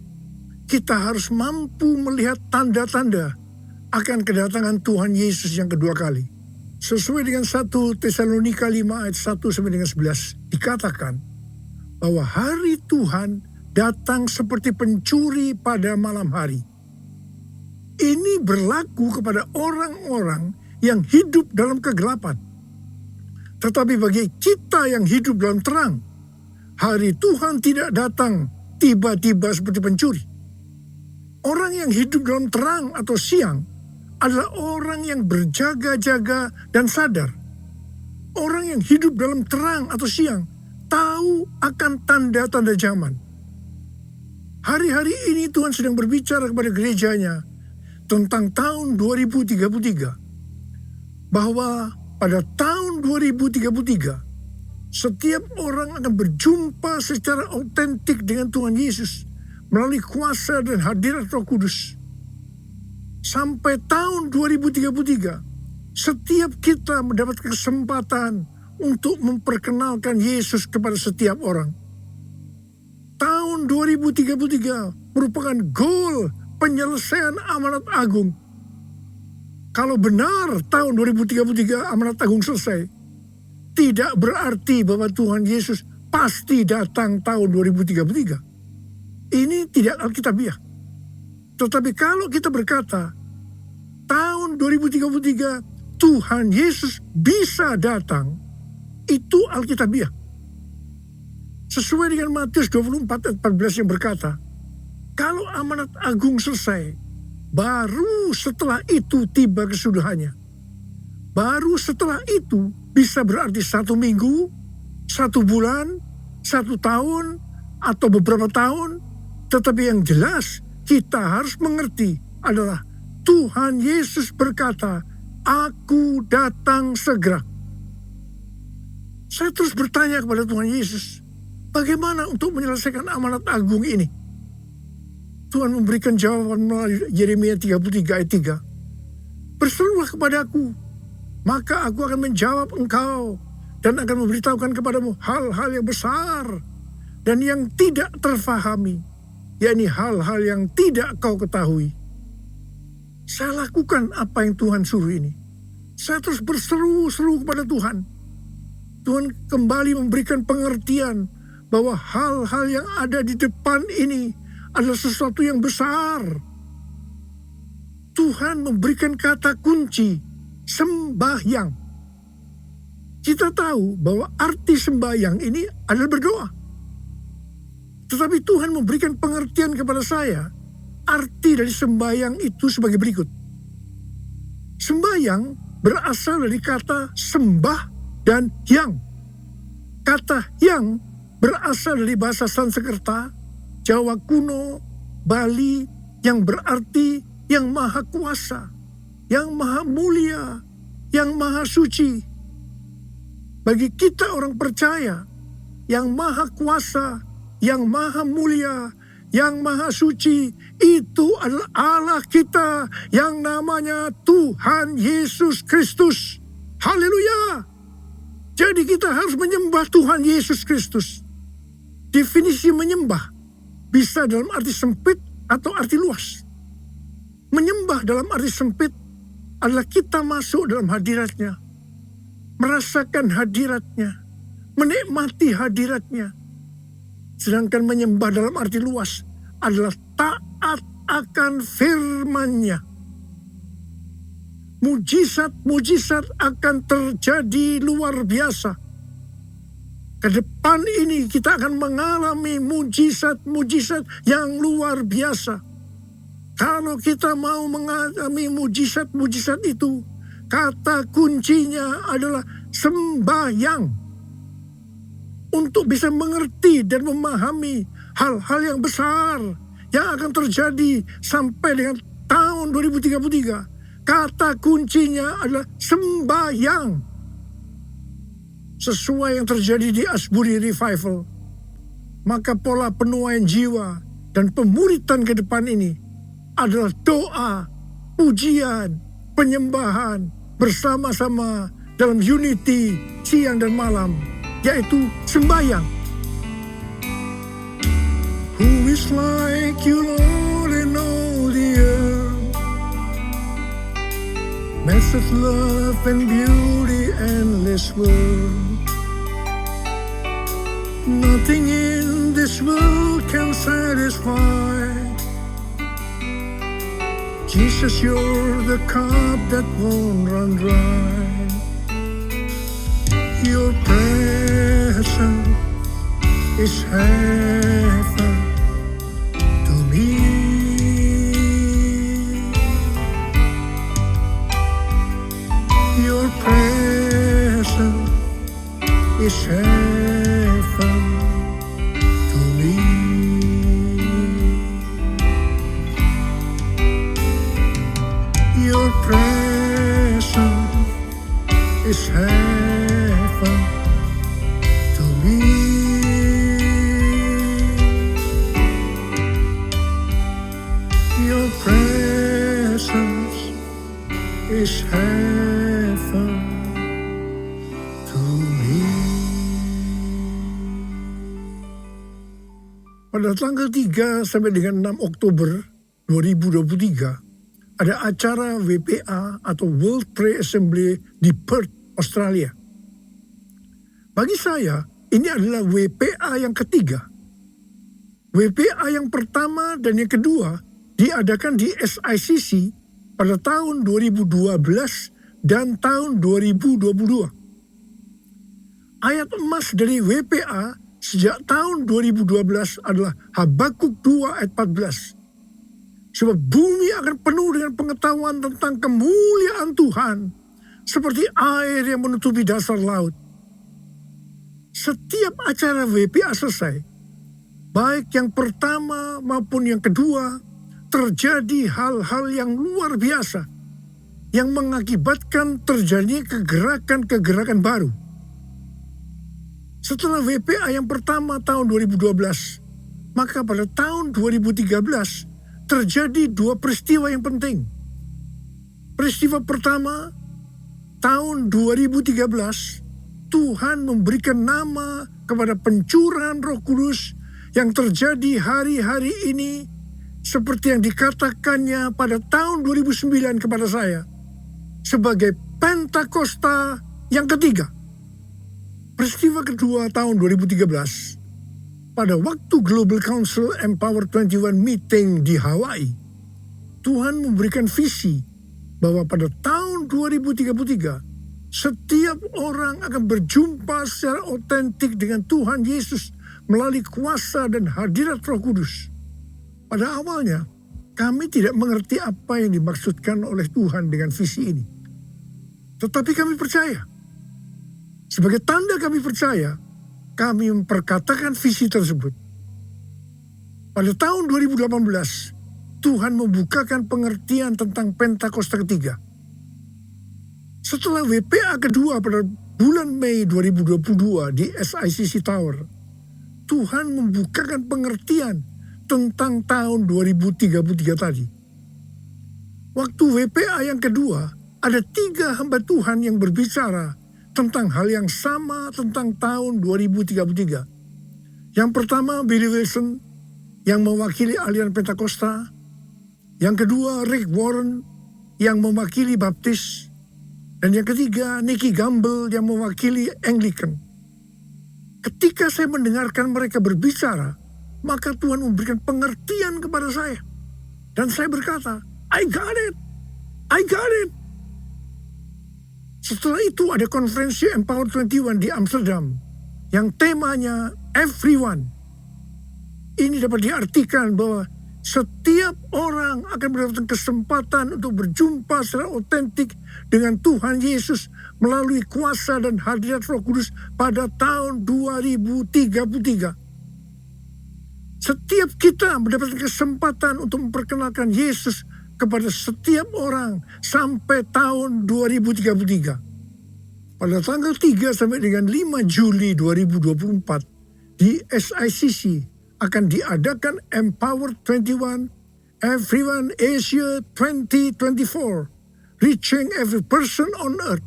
kita harus mampu melihat tanda-tanda akan kedatangan Tuhan Yesus yang kedua kali. Sesuai dengan 1 Tesalonika 5 ayat 1 sampai dengan 11 dikatakan bahwa hari Tuhan datang seperti pencuri pada malam hari. Ini berlaku kepada orang-orang yang hidup dalam kegelapan. Tetapi bagi kita yang hidup dalam terang, hari Tuhan tidak datang tiba-tiba seperti pencuri. Orang yang hidup dalam terang atau siang adalah orang yang berjaga-jaga dan sadar. Orang yang hidup dalam terang atau siang tahu akan tanda-tanda zaman. Hari-hari ini Tuhan sedang berbicara kepada gerejanya tentang tahun 2033. Bahwa pada tahun 2033, setiap orang akan berjumpa secara autentik dengan Tuhan Yesus melalui kuasa dan hadirat Roh Kudus. Sampai tahun 2033, setiap kita mendapat kesempatan untuk memperkenalkan Yesus kepada setiap orang. Tahun 2033 merupakan goal penyelesaian amanat agung. Kalau benar tahun 2033 amanat agung selesai, tidak berarti bahwa Tuhan Yesus pasti datang tahun 2033. Ini tidak alkitabiah. Tetapi kalau kita berkata, tahun 2033 Tuhan Yesus bisa datang, itu alkitabiah. Sesuai dengan Matius 24 ayat 14 yang berkata, kalau amanat agung selesai, baru setelah itu tiba kesudahannya. Baru setelah itu bisa berarti 1 minggu, 1 bulan, 1 tahun, atau beberapa tahun. Tetapi yang jelas, kita harus mengerti adalah Tuhan Yesus berkata, aku datang segera. Saya terus bertanya kepada Tuhan Yesus, bagaimana untuk menyelesaikan amanat agung ini? Tuhan memberikan jawaban melalui Yeremia 33 ayat 3. Berserulah kepadaku, maka aku akan menjawab engkau dan akan memberitahukan kepadamu hal-hal yang besar dan yang tidak terfahami, yakni hal-hal yang tidak kau ketahui. Saya lakukan apa yang Tuhan suruh ini. Saya terus berseru-seru kepada Tuhan. Tuhan kembali memberikan pengertian bahwa hal-hal yang ada di depan ini adalah sesuatu yang besar. Tuhan memberikan kata kunci, sembahyang. Kita tahu bahwa arti sembahyang ini adalah berdoa. Tetapi Tuhan memberikan pengertian kepada saya, arti dari sembahyang itu sebagai berikut. Sembahyang berasal dari kata sembah dan yang. Kata yang berasal dari bahasa Sanskerta, Jawa kuno, Bali, yang berarti yang maha kuasa, yang maha mulia, yang maha suci. Bagi kita orang percaya, yang maha kuasa, yang maha mulia, yang maha suci, itu adalah Allah kita yang namanya Tuhan Yesus Kristus. Haleluya! Jadi kita harus menyembah Tuhan Yesus Kristus. Definisi menyembah bisa dalam arti sempit atau arti luas. Menyembah dalam arti sempit adalah kita masuk dalam hadiratnya, merasakan hadiratnya, menikmati hadiratnya. Sedangkan menyembah dalam arti luas adalah taat akan firman-Nya. Mujizat-mujizat akan terjadi luar biasa. Ke depan ini kita akan mengalami mujizat-mujizat yang luar biasa. Kalau kita mau mengalami mujizat-mujizat itu, kata kuncinya adalah sembahyang. Untuk bisa mengerti dan memahami hal-hal yang besar yang akan terjadi sampai dengan tahun 2033. Kata kuncinya adalah sembahyang. Sesuai yang terjadi di Asbury Revival, maka pola penuaian jiwa dan pemuritan ke depan ini adalah doa, pujian, penyembahan bersama-sama dalam unity siang dan malam, yaitu sembahyang. Who is like you, Lord, in all the earth? Massive love and beauty, endless world. Nothing in this world can satisfy. Jesus, you're the cup that won't run dry. Your presence is heaven to me. Your presence is heaven to me. Your presence is heaven to me. Your presence is heaven to me. Pada tanggal 3 sampai dengan 6 Oktober 2023 ada acara WPA atau World Prayer Assembly di Perth, Australia. Bagi saya, ini adalah WPA yang ketiga. WPA yang pertama dan yang kedua diadakan di SICC pada tahun 2012 dan tahun 2022. Ayat emas dari WPA sejak tahun 2012 adalah Habakuk 2 ayat 14. Sebab bumi akan penuh dengan pengetahuan tentang kemuliaan Tuhan, seperti air yang menutupi dasar laut. Setiap acara WPA selesai, baik yang pertama maupun yang kedua, terjadi hal-hal yang luar biasa, yang mengakibatkan terjadinya kegerakan-kegerakan baru. Setelah WPA yang pertama tahun 2012, maka pada tahun 2013, terjadi dua peristiwa yang penting. Peristiwa pertama, tahun 2013, Tuhan memberikan nama kepada pencurahan Roh Kudus yang terjadi hari-hari ini seperti yang dikatakannya pada tahun 2009 kepada saya sebagai Pentakosta yang ketiga. Peristiwa kedua tahun 2013, pada waktu Global Council Empower 21 meeting di Hawaii, Tuhan memberikan visi bahwa pada tahun 2033, setiap orang akan berjumpa secara otentik dengan Tuhan Yesus melalui kuasa dan hadirat Roh Kudus. Pada awalnya, kami tidak mengerti apa yang dimaksudkan oleh Tuhan dengan visi ini. Tetapi kami percaya. Sebagai tanda kami percaya, kami memperkatakan visi tersebut. Pada tahun 2018, Tuhan membukakan pengertian tentang Pentakosta ketiga. Setelah WPA kedua pada bulan Mei 2022 di SICC Tower, Tuhan membukakan pengertian tentang tahun 2033 tadi. Waktu WPA yang kedua, ada 3 hamba Tuhan yang berbicara tentang hal yang sama tentang tahun 2033. Yang pertama, Billy Wilson yang mewakili aliran Pentakosta. Yang kedua, Rick Warren yang mewakili Baptis. Dan yang ketiga, Nicky Gamble yang mewakili Anglican. Ketika saya mendengarkan mereka berbicara, maka Tuhan memberikan pengertian kepada saya. Dan saya berkata, I got it. I got it. Setelah itu ada konferensi Empower 21 di Amsterdam yang temanya Everyone. Ini dapat diartikan bahwa setiap orang akan mendapatkan kesempatan untuk berjumpa secara otentik dengan Tuhan Yesus melalui kuasa dan hadirat Roh Kudus pada tahun 2033. Setiap kita mendapatkan kesempatan untuk memperkenalkan Yesus kepada setiap orang sampai tahun 2033. Pada tanggal 3 sampai dengan 5 Juli 2024 di SICC akan diadakan Empower 21 Everyone Asia 2024, Reaching Every Person on Earth.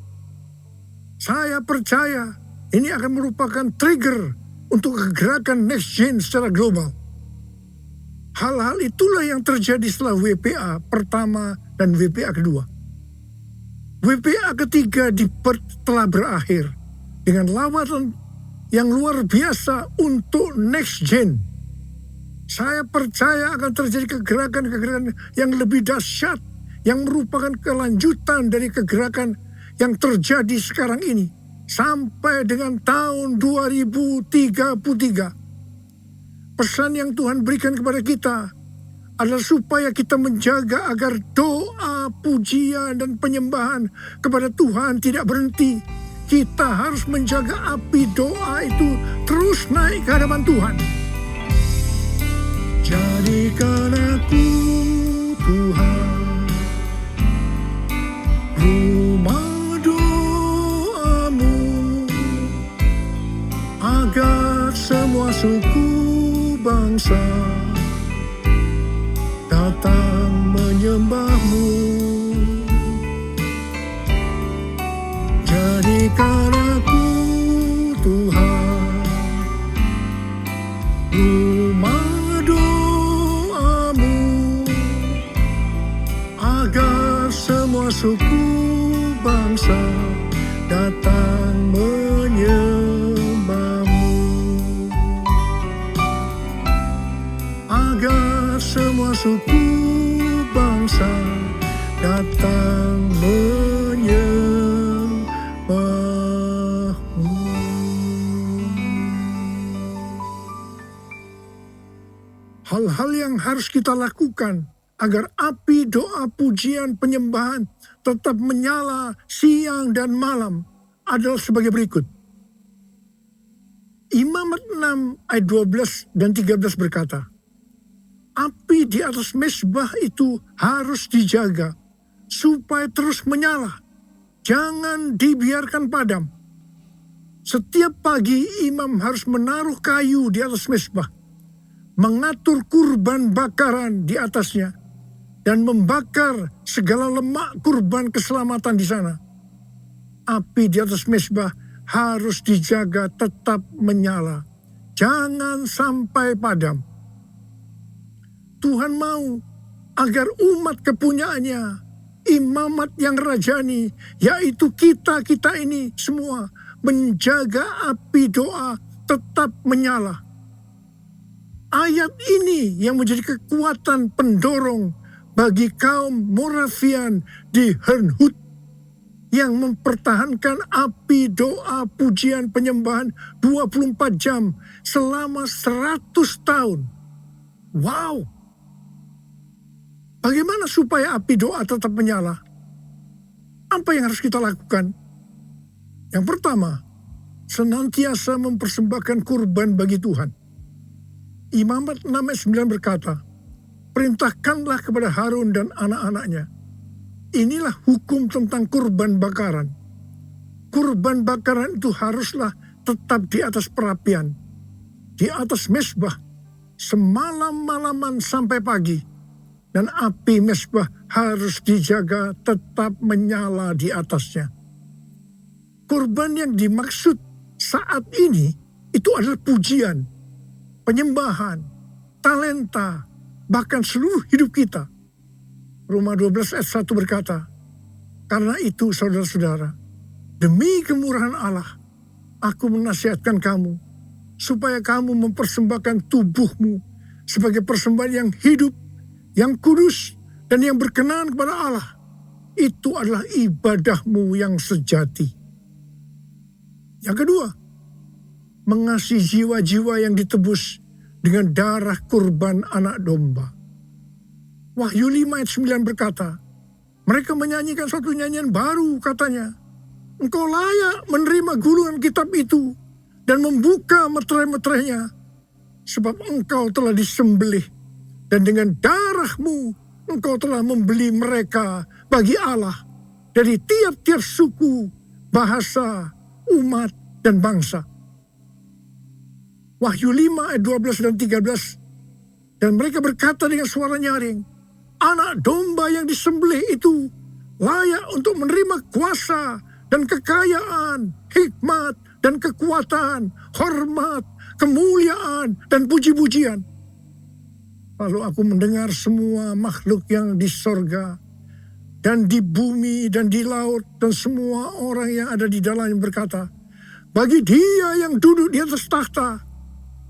Saya percaya ini akan merupakan trigger untuk kegerakan Next Gen secara global. Hal-hal itulah yang terjadi setelah WPA pertama dan WPA kedua. WPA ketiga di Perth telah berakhir dengan lawatan yang luar biasa untuk Next Gen. Saya percaya akan terjadi kegerakan-kegerakan yang lebih dahsyat yang merupakan kelanjutan dari kegerakan yang terjadi sekarang ini sampai dengan tahun 2033. Pesan yang Tuhan berikan kepada kita adalah supaya kita menjaga agar doa, pujian, dan penyembahan kepada Tuhan tidak berhenti. Kita harus menjaga api doa itu terus naik ke hadapan Tuhan. Jadikan aku, Tuhan, rumah doamu, agar semua suku bangsa datang menyembahmu. Jadikan aku, Tuhan, rumah doamu, agar semua suku bangsa datang menyembahmu. Agar semua suku bangsa datang menyembahmu. Hal-hal yang harus kita lakukan agar api doa, pujian, penyembahan tetap menyala siang dan malam adalah sebagai berikut. Imamat 6 ayat 12 dan 13 berkata, api di atas mezbah itu harus dijaga supaya terus menyala. Jangan dibiarkan padam. Setiap pagi imam harus menaruh kayu di atas mezbah. mengatur kurban bakaran di atasnya, dan membakar segala lemak kurban keselamatan di sana. Api di atas mezbah harus dijaga tetap menyala. Jangan sampai padam. Tuhan mau agar umat kepunyaannya, imamat yang rajani, yaitu kita ini semua, menjaga api doa tetap menyala. Ayat ini yang menjadi kekuatan pendorong bagi kaum Moravian di Herrnhut yang mempertahankan api doa pujian penyembahan 24 jam selama 100 tahun. Wow! Bagaimana supaya api doa tetap menyala? Apa yang harus kita lakukan? Yang pertama, senantiasa mempersembahkan kurban bagi Tuhan. Imamat 6 ayat 9 berkata, perintahkanlah kepada Harun dan anak-anaknya. Inilah hukum tentang kurban bakaran. Kurban bakaran itu haruslah tetap di atas perapian, di atas mezbah, semalam-malaman sampai pagi. Dan api mezbah harus dijaga tetap menyala di atasnya. Kurban yang dimaksud saat ini itu adalah pujian, penyembahan, talenta, bahkan seluruh hidup kita. Roma 12 ayat 1 berkata, karena itu saudara-saudara, demi kemurahan Allah, aku menasihatkan kamu, supaya kamu mempersembahkan tubuhmu sebagai persembahan yang hidup, yang kudus, dan yang berkenan kepada Allah. Itu adalah ibadahmu yang sejati. Yang kedua, mengasihi jiwa-jiwa yang ditebus dengan darah kurban anak domba. Wahyu 5 ayat 9 berkata, mereka menyanyikan suatu nyanyian baru, katanya, engkau layak menerima gulungan kitab itu dan membuka meterai-meterainya, sebab engkau telah disembelih, dan dengan darahmu engkau telah membeli mereka bagi Allah dari tiap-tiap suku, bahasa, umat, dan bangsa. Wahyu 5 ayat 12 dan 13, dan mereka berkata dengan suara nyaring, anak domba yang disembelih itu layak untuk menerima kuasa dan kekayaan, hikmat dan kekuatan, hormat, kemuliaan dan puji-pujian. Lalu aku mendengar semua makhluk yang di sorga dan di bumi dan di laut dan semua orang yang ada di dalamnya berkata, bagi Dia yang duduk di atas tahta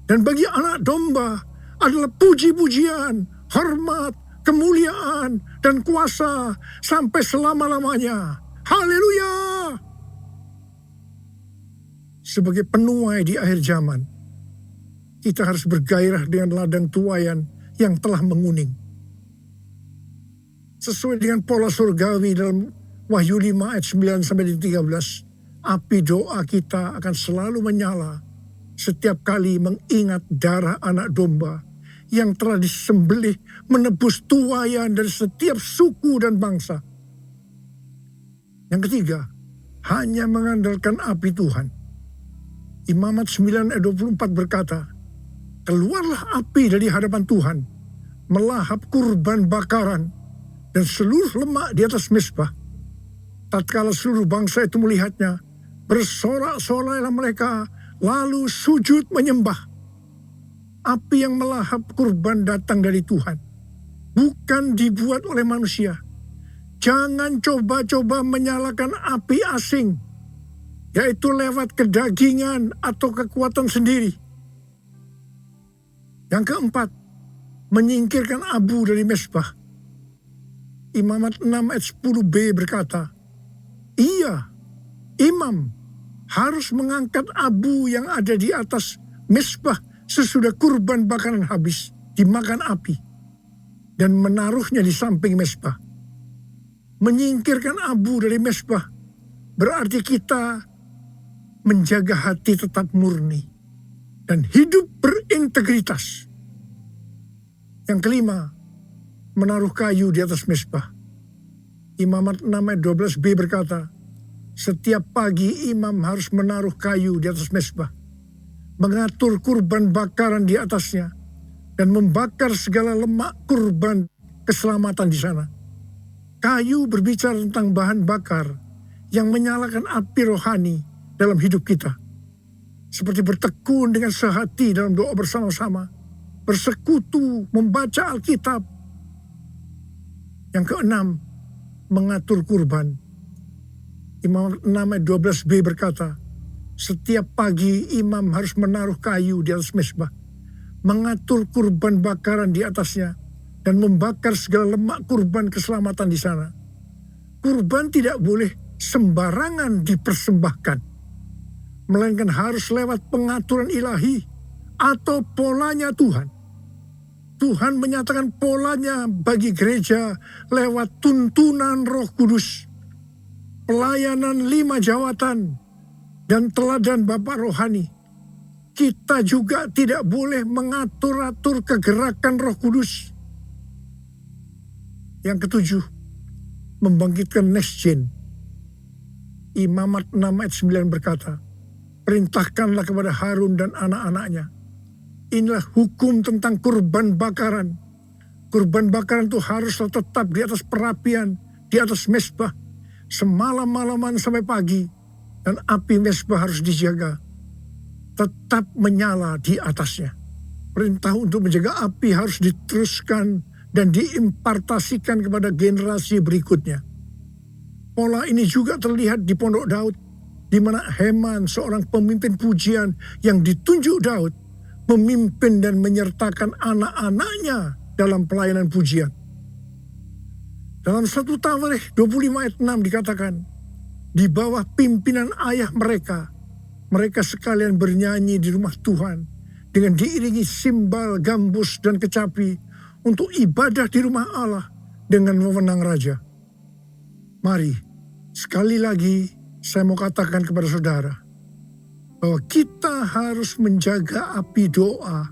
dan bagi anak domba adalah puji-pujian, hormat, kemuliaan, dan kuasa sampai selama-lamanya. Haleluya! Sebagai penuai di akhir zaman, kita harus bergairah dengan ladang tuaian yang telah menguning. Sesuai dengan pola surgawi dalam Wahyu 5 ayat 9-13, api doa kita akan selalu menyala setiap kali mengingat darah anak domba yang telah disembelih menebus tuaian dari setiap suku dan bangsa. Yang ketiga, hanya mengandalkan api Tuhan. Imamat 9 ayat 24 berkata, keluarlah api dari hadapan Tuhan, melahap kurban bakaran dan seluruh lemak di atas mezbah. Tatkala seluruh bangsa itu melihatnya, bersorak-soraklah mereka, lalu sujud menyembah. Api yang melahap kurban datang dari Tuhan, bukan dibuat oleh manusia. Jangan coba-coba menyalakan api asing, yaitu lewat kedagingan atau kekuatan sendiri. Yang keempat, menyingkirkan abu dari mezbah. Imamat 6 ayat 10b berkata, iya, imam harus mengangkat abu yang ada di atas mezbah sesudah kurban bakaran habis dimakan api dan menaruhnya di samping mezbah. Menyingkirkan abu dari mezbah berarti kita menjaga hati tetap murni dan hidup berintegritas. Yang kelima, menaruh kayu di atas mezbah. Imamat 6 ayat 12b berkata, setiap pagi imam harus menaruh kayu di atas mezbah, mengatur kurban bakaran di atasnya, dan membakar segala lemak kurban keselamatan di sana. Kayu berbicara tentang bahan bakar yang menyalakan api rohani dalam hidup kita. Seperti bertekun dengan sehati dalam doa bersama-sama, bersekutu, membaca Alkitab. Yang keenam, mengatur kurban. Imam 6 ayat 12b berkata, setiap pagi imam harus menaruh kayu di atas mezbah, mengatur kurban bakaran di atasnya, dan membakar segala lemak kurban keselamatan di sana. Kurban tidak boleh sembarangan dipersembahkan, melainkan harus lewat pengaturan ilahi atau polanya Tuhan. Tuhan menyatakan polanya bagi gereja lewat tuntunan Roh Kudus, pelayanan 5 jawatan, dan teladan Bapak Rohani. Kita juga tidak boleh mengatur-atur kegerakan Roh Kudus. Yang ketujuh, membangkitkan next gen. Imamat 6 ayat 9 berkata, perintahkanlah kepada Harun dan anak-anaknya. Inilah hukum tentang kurban bakaran. Kurban bakaran itu haruslah tetap di atas perapian, di atas mezbah, semalam-malaman sampai pagi. Dan api mezbah harus dijaga, tetap menyala di atasnya. Perintah untuk menjaga api harus diteruskan dan diimpartasikan kepada generasi berikutnya. Pola ini juga terlihat di Pondok Daud, di mana Heman, seorang pemimpin pujian yang ditunjuk Daud, memimpin dan menyertakan anak-anaknya dalam pelayanan pujian. Dalam 1 Tawarikh 25 ayat 6 dikatakan, di bawah pimpinan ayah mereka, mereka sekalian bernyanyi di rumah Tuhan dengan diiringi simbal, gambus, dan kecapi untuk ibadah di rumah Allah dengan wewenang raja. Mari, sekali lagi saya mau katakan kepada saudara, bahwa kita harus menjaga api doa,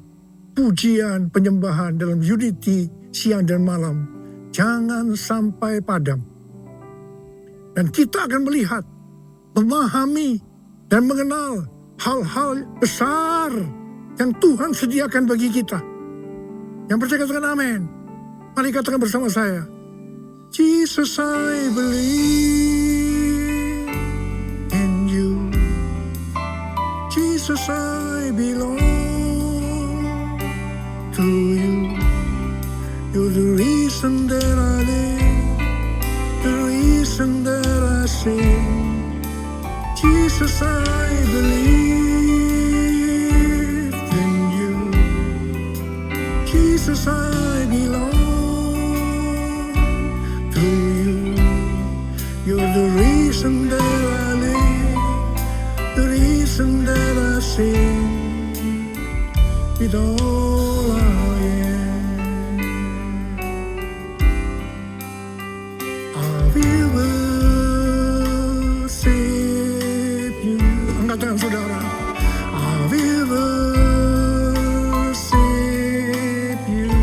pujian, penyembahan dalam unity siang dan malam. Jangan sampai padam. Dan kita akan melihat, memahami, dan mengenal hal-hal besar yang Tuhan sediakan bagi kita. Yang percaya katakan amin. Mari katakan bersama saya, Jesus, I believe in you. Jesus, I belong to you. You're the reason that I live, the reason that I sing. Jesus, I believe in you. Jesus, I belong to you. You're the reason that I live, the reason that I sing. With all I am, I will worship you. Angkat tangan saudara. I will worship you.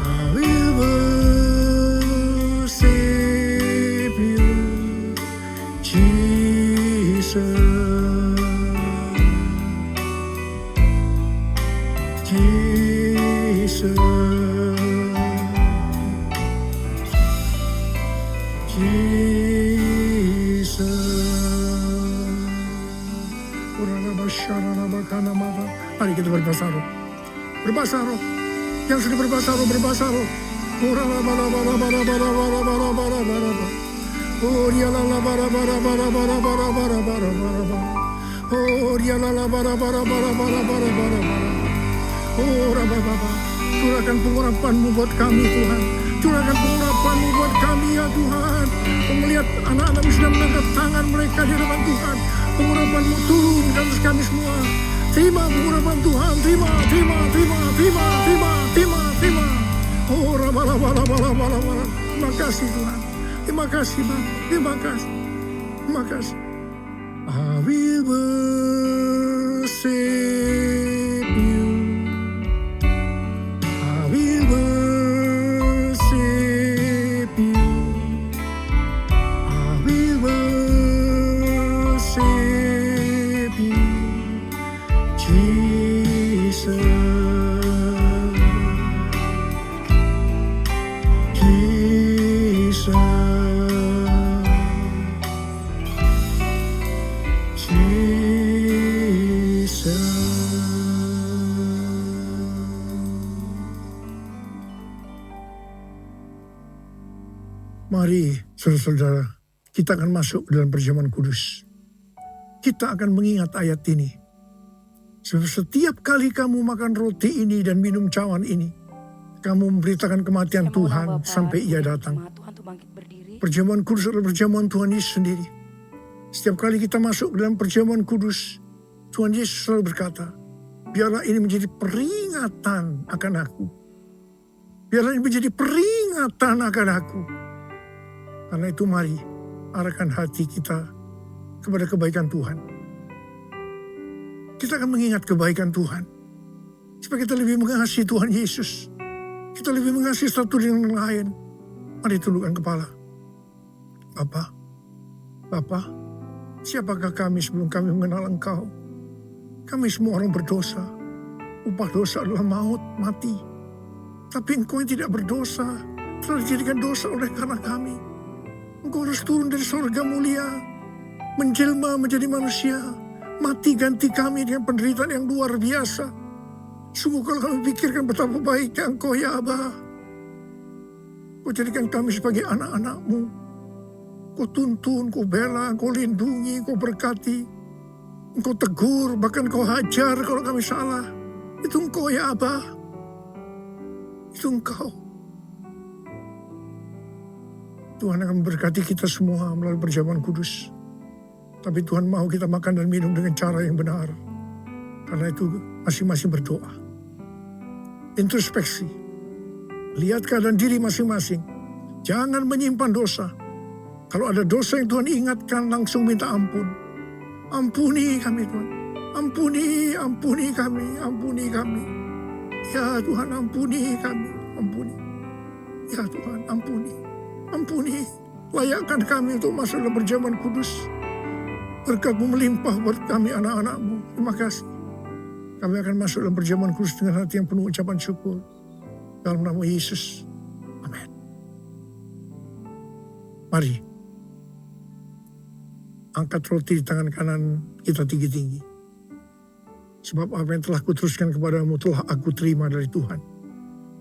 I will worship you, Jesus. Jesus, mari kita berbahasa roh. Berbahasa roh. Yang sudah berbahasa roh, berbahasa roh. Curahkan pengurapan-Mu buat kami, Tuhan. Curahkan pengurapan-Mu buat kami, ya Tuhan. Melihat anak-anak-Mu sedang mengangkat tangan mereka di hadapan Tuhan. Pengurapan-Mu turun ke atas kami semua. Terima pengurapan Tuhan. Terima. Oh, rabala. Terima kasih Tuhan. Terima kasih Bang. Terima kasih. I will worship you. I will worship you. I will worship you, Jesus. Mari saudara-saudara, kita akan masuk dalam perjamuan kudus. Kita akan mengingat ayat ini. Sebab setiap kali kamu makan roti ini dan minum cawan ini, kamu memberitakan kematian Tuhan sampai ia datang. Perjamuan kudus adalah perjamuan Tuhan Yesus sendiri. Setiap kali kita masuk dalam perjamuan kudus, Tuhan Yesus selalu berkata, biarlah ini menjadi peringatan akan aku. Biarlah ini menjadi peringatan akan aku. Karena itu mari arahkan hati kita kepada kebaikan Tuhan. Kita akan mengingat kebaikan Tuhan. Supaya kita lebih mengasihi Tuhan Yesus. Kita lebih mengasihi satu dengan yang lain. Mari tundukkan kepala. Bapa, siapakah kami sebelum kami mengenal Engkau? Kami semua orang berdosa. Upah dosa adalah maut, mati. Tapi Engkau yang tidak berdosa telah dijadikan dosa oleh karena kami. Engkau harus turun dari surga mulia, menjelma menjadi manusia, mati ganti kami dengan penderitaan yang luar biasa. Sungguh kalau kami pikirkan betapa baiknya Engkau ya Aba. Kau jadikan kami sebagai anak-anak-Mu. Kau tuntun, Kau bela, Kau lindungi, Kau berkati. Engkau tegur, bahkan Kau hajar kalau kami salah. Itu Engkau ya Aba. Itu Engkau. Tuhan akan memberkati kita semua melalui perjamuan kudus. Tapi Tuhan mau kita makan dan minum dengan cara yang benar. Karena itu masing-masing berdoa. Introspeksi. Lihat keadaan diri masing-masing. Jangan menyimpan dosa. Kalau ada dosa yang Tuhan ingatkan, langsung minta ampun. Ampuni kami Tuhan. Ampuni kami. Ya Tuhan, ampuni kami. Ampuni. Ya Tuhan, ampuni. Layakkan kami untuk masuk dalam perjamuan kudus. Berkat-Mu melimpah buat kami anak-anak-Mu. Terima kasih. Kami akan masuk dalam perjamuan kudus dengan hati yang penuh ucapan syukur. Dalam nama Yesus. Amin. Mari. Angkat roti di tangan kanan kita tinggi-tinggi. Sebab apa yang telah kuteruskan kepadamu telah aku terima dari Tuhan.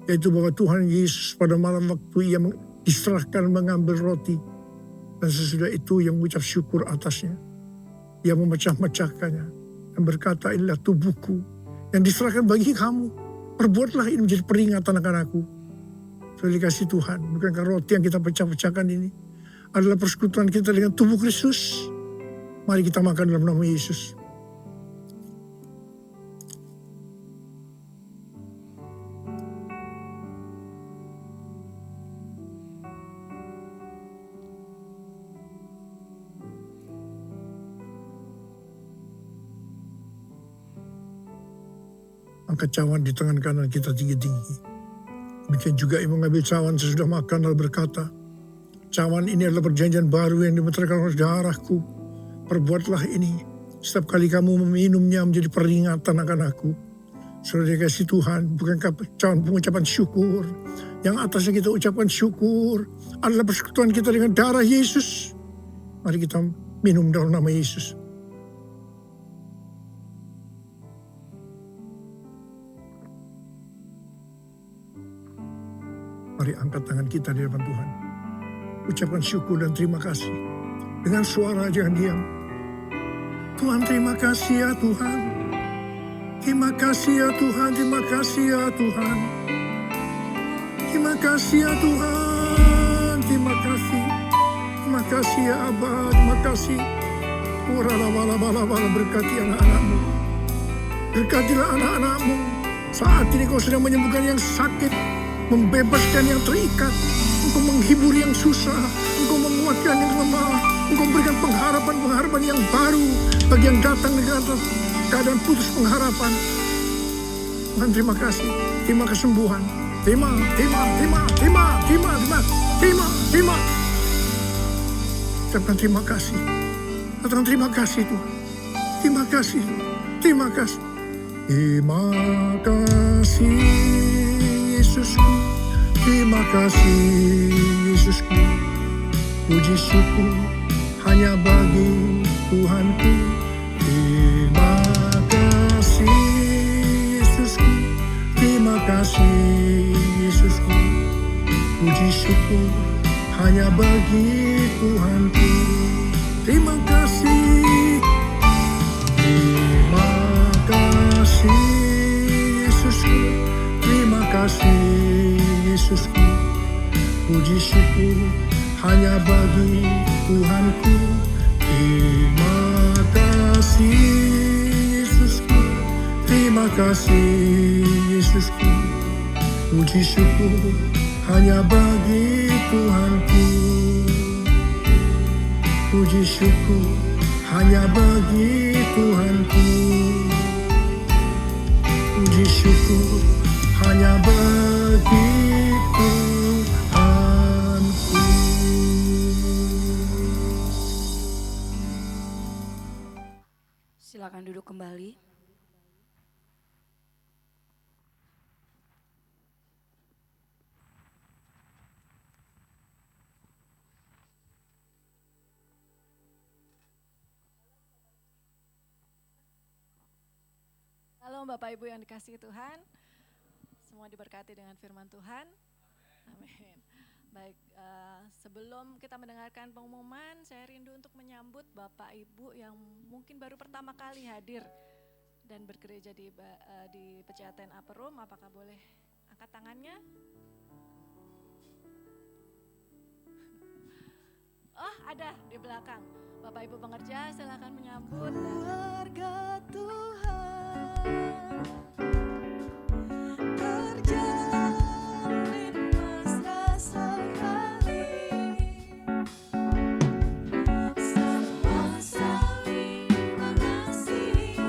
Yaitu bahwa Tuhan Yesus pada malam waktu ia diserahkan mengambil roti. Dan sesudah itu ia mengucap syukur atasnya. Ia memecah-mecahkannya. Dan berkata, inilah tubuhku yang diserahkan bagi kamu. Perbuatlah ini menjadi peringatan akan aku. Sudah dikasih Tuhan. Bukankah roti yang kita pecah-pecahkan ini adalah persekutuan kita dengan tubuh Kristus. Mari kita makan dalam nama Yesus. Angkat cawan di tangan kanan kita tinggi-tinggi. Demikian juga ia mengambil cawan sesudah makan lalu berkata, cawan ini adalah perjanjian baru yang dimeteraikan oleh darahku. Perbuatlah ini setiap kali kamu meminumnya menjadi peringatan akan aku. Sudah dikasih Tuhan, bukankah cawan pengucapan syukur? Yang atasnya kita ucapkan syukur adalah persekutuan kita dengan darah Yesus. Mari kita minum dalam nama Yesus. Mari angkat tangan kita di depan Tuhan. Ucapkan syukur dan terima kasih. Dengan suara jangan diam. Tuhan terima kasih ya Tuhan. Terima kasih ya Tuhan. Terima kasih ya Tuhan. Terima kasih ya Tuhan. Terima kasih. Terima kasih ya Abba. Terima kasih. Bala berkati anak-anak-Mu. Berkatilah anak-anak-Mu. Saat ini Kau sedang menyembuhkan yang sakit. Membebaskan yang terikat, Engkau menghibur yang susah, Engkau menguatkan yang lemah, Engkau memberikan pengharapan-pengharapan yang baru bagi yang datang dengan keadaan putus pengharapan. Tuhan terima kasih, terima kesembuhan, terima. Ucapkan terima kasih, katakan terima kasih Tuhan, terima kasih. Terima kasih Yesusku, terima kasih Yesusku. Puji syukur hanya bagi Tuhanku. Terima kasih Yesusku, terima kasih Yesusku. Puji syukur hanya bagi Tuhanku. Terima kasih, terima kasih Yesusku, terima kasih Yesusku. Puji syukur hanya bagi Tuhanku. Terima kasih Yesusku, terima kasih Yesusku. Puji syukur hanya bagi Tuhanku. Puji syukur hanya bagi Tuhanku. Puji syukur hanya bagi Tuhanku. Silakan duduk kembali. Halo Bapak Ibu yang dikasihi Tuhan, semua diberkati dengan firman Tuhan. Amin. Baik, sebelum kita mendengarkan pengumuman, saya rindu untuk menyambut Bapak Ibu yang mungkin baru pertama kali hadir dan bergereja di Pejaten Upper Room. Apakah boleh angkat tangannya? Oh, ada di belakang. Bapak Ibu pengerja, silakan menyambut. Keluarga Tuhan terjalin mesra sekali, semua saling mengasihi,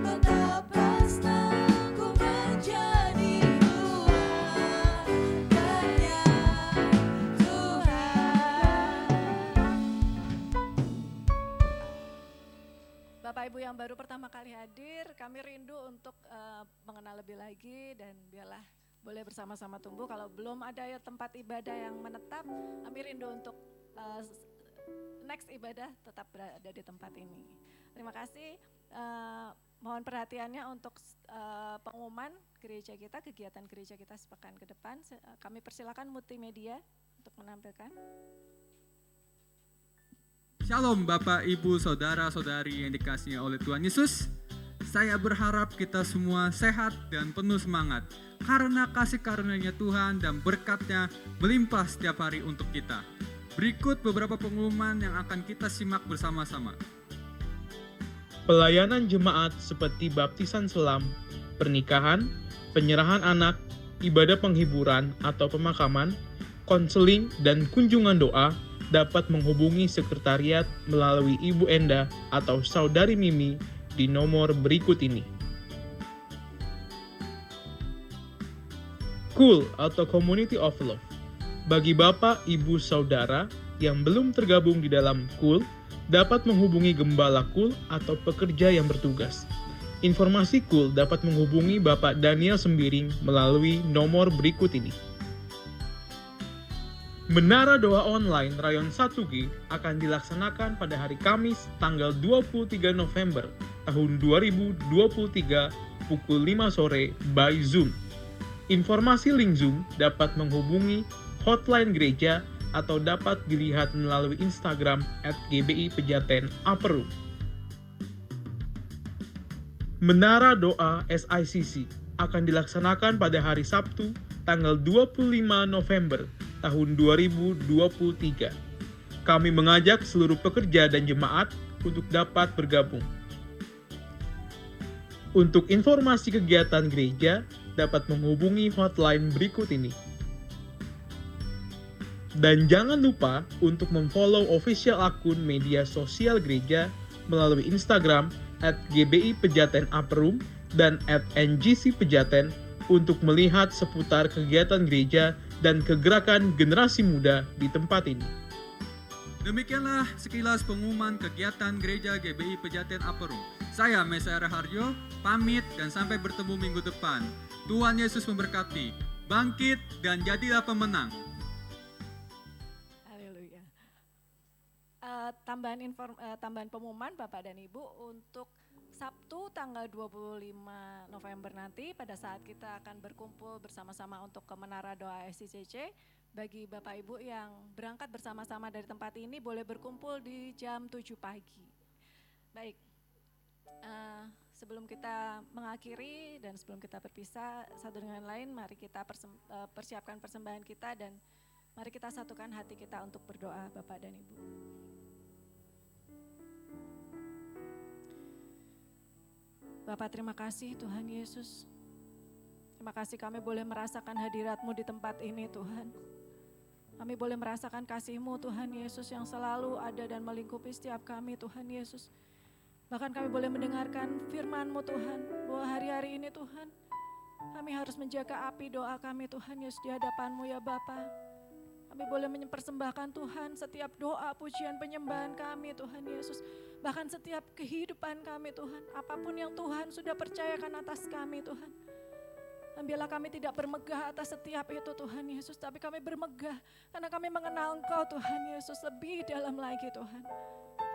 betapa senangku menjadi keluarganya Tuhan. Bapak Ibu yang baru pertama kali hadir, kami rindu untuk mengenal lebih lagi dan biarlah boleh bersama-sama tumbuh. Kalau belum ada ya tempat ibadah yang menetap, kami rindu untuk next ibadah tetap berada di tempat ini. Terima kasih. Mohon perhatiannya untuk pengumuman gereja kita, kegiatan gereja kita sepekan ke depan. Kami persilakan multimedia untuk menampilkan. Shalom Bapak, Ibu, Saudara-saudari yang dikasihi oleh Tuhan Yesus. Saya berharap kita semua sehat dan penuh semangat karena kasih karunia-Nya Tuhan dan berkat-Nya melimpah setiap hari untuk kita. Berikut beberapa pengumuman yang akan kita simak bersama-sama. Pelayanan jemaat seperti baptisan selam, pernikahan, penyerahan anak, ibadah penghiburan atau pemakaman, konseling, dan kunjungan doa dapat menghubungi sekretariat melalui Ibu Enda atau Saudari Mimi di nomor berikut ini. KUL atau Community of Love. Bagi Bapak, Ibu, Saudara yang belum tergabung di dalam KUL, dapat menghubungi Gembala KUL atau pekerja yang bertugas. Informasi KUL dapat menghubungi Bapak Daniel Sembiring melalui nomor berikut ini. Menara Doa Online Rayon 1G akan dilaksanakan pada hari Kamis tanggal 23 November tahun 2023 pukul 5 sore by Zoom. Informasi link Zoom dapat menghubungi hotline gereja atau dapat dilihat melalui Instagram @GBI-Pejaten Upper Room. Menara Doa SICC akan dilaksanakan pada hari Sabtu tanggal 25 November tahun 2023. Kami mengajak seluruh pekerja dan jemaat untuk dapat bergabung. Untuk informasi kegiatan gereja, dapat menghubungi hotline berikut ini. Dan jangan lupa untuk memfollow official akun media sosial gereja melalui Instagram @GBI-Pejaten Upper Room dan @NGC-Pejaten untuk melihat seputar kegiatan gereja dan kegerakan generasi muda di tempat ini. Demikianlah sekilas pengumuman kegiatan gereja GBI Pejaten Upper Room. Saya Mesa Raharjo, pamit dan sampai bertemu minggu depan. Tuhan Yesus memberkati. Bangkit dan jadilah pemenang. Haleluya. Tambahan pengumuman Bapak dan Ibu untuk Sabtu tanggal 25 November nanti pada saat kita akan berkumpul bersama-sama untuk ke Menara Doa SICC. bagi Bapak Ibu yang berangkat bersama-sama dari tempat ini boleh berkumpul di jam 7 pagi. Baik, sebelum kita mengakhiri dan sebelum kita berpisah satu dengan lain, mari kita persiapkan persembahan kita dan mari kita satukan hati kita untuk berdoa Bapak dan Ibu. Bapak, terima kasih Tuhan Yesus. Terima kasih kami boleh merasakan hadirat-Mu di tempat ini Tuhan. Kami boleh merasakan kasih-Mu Tuhan Yesus yang selalu ada dan melingkupi setiap kami Tuhan Yesus. Bahkan kami boleh mendengarkan firman-Mu Tuhan, bahwa hari-hari ini Tuhan, kami harus menjaga api doa kami Tuhan Yesus di hadapan-Mu ya Bapa. Kami boleh mempersembahkan Tuhan setiap doa, pujian, penyembahan kami Tuhan Yesus. Bahkan setiap kehidupan kami Tuhan, apapun yang Tuhan sudah percayakan atas kami Tuhan. Dan biarlah kami tidak bermegah atas setiap itu Tuhan Yesus, tapi kami bermegah karena kami mengenal Engkau Tuhan Yesus lebih dalam lagi Tuhan.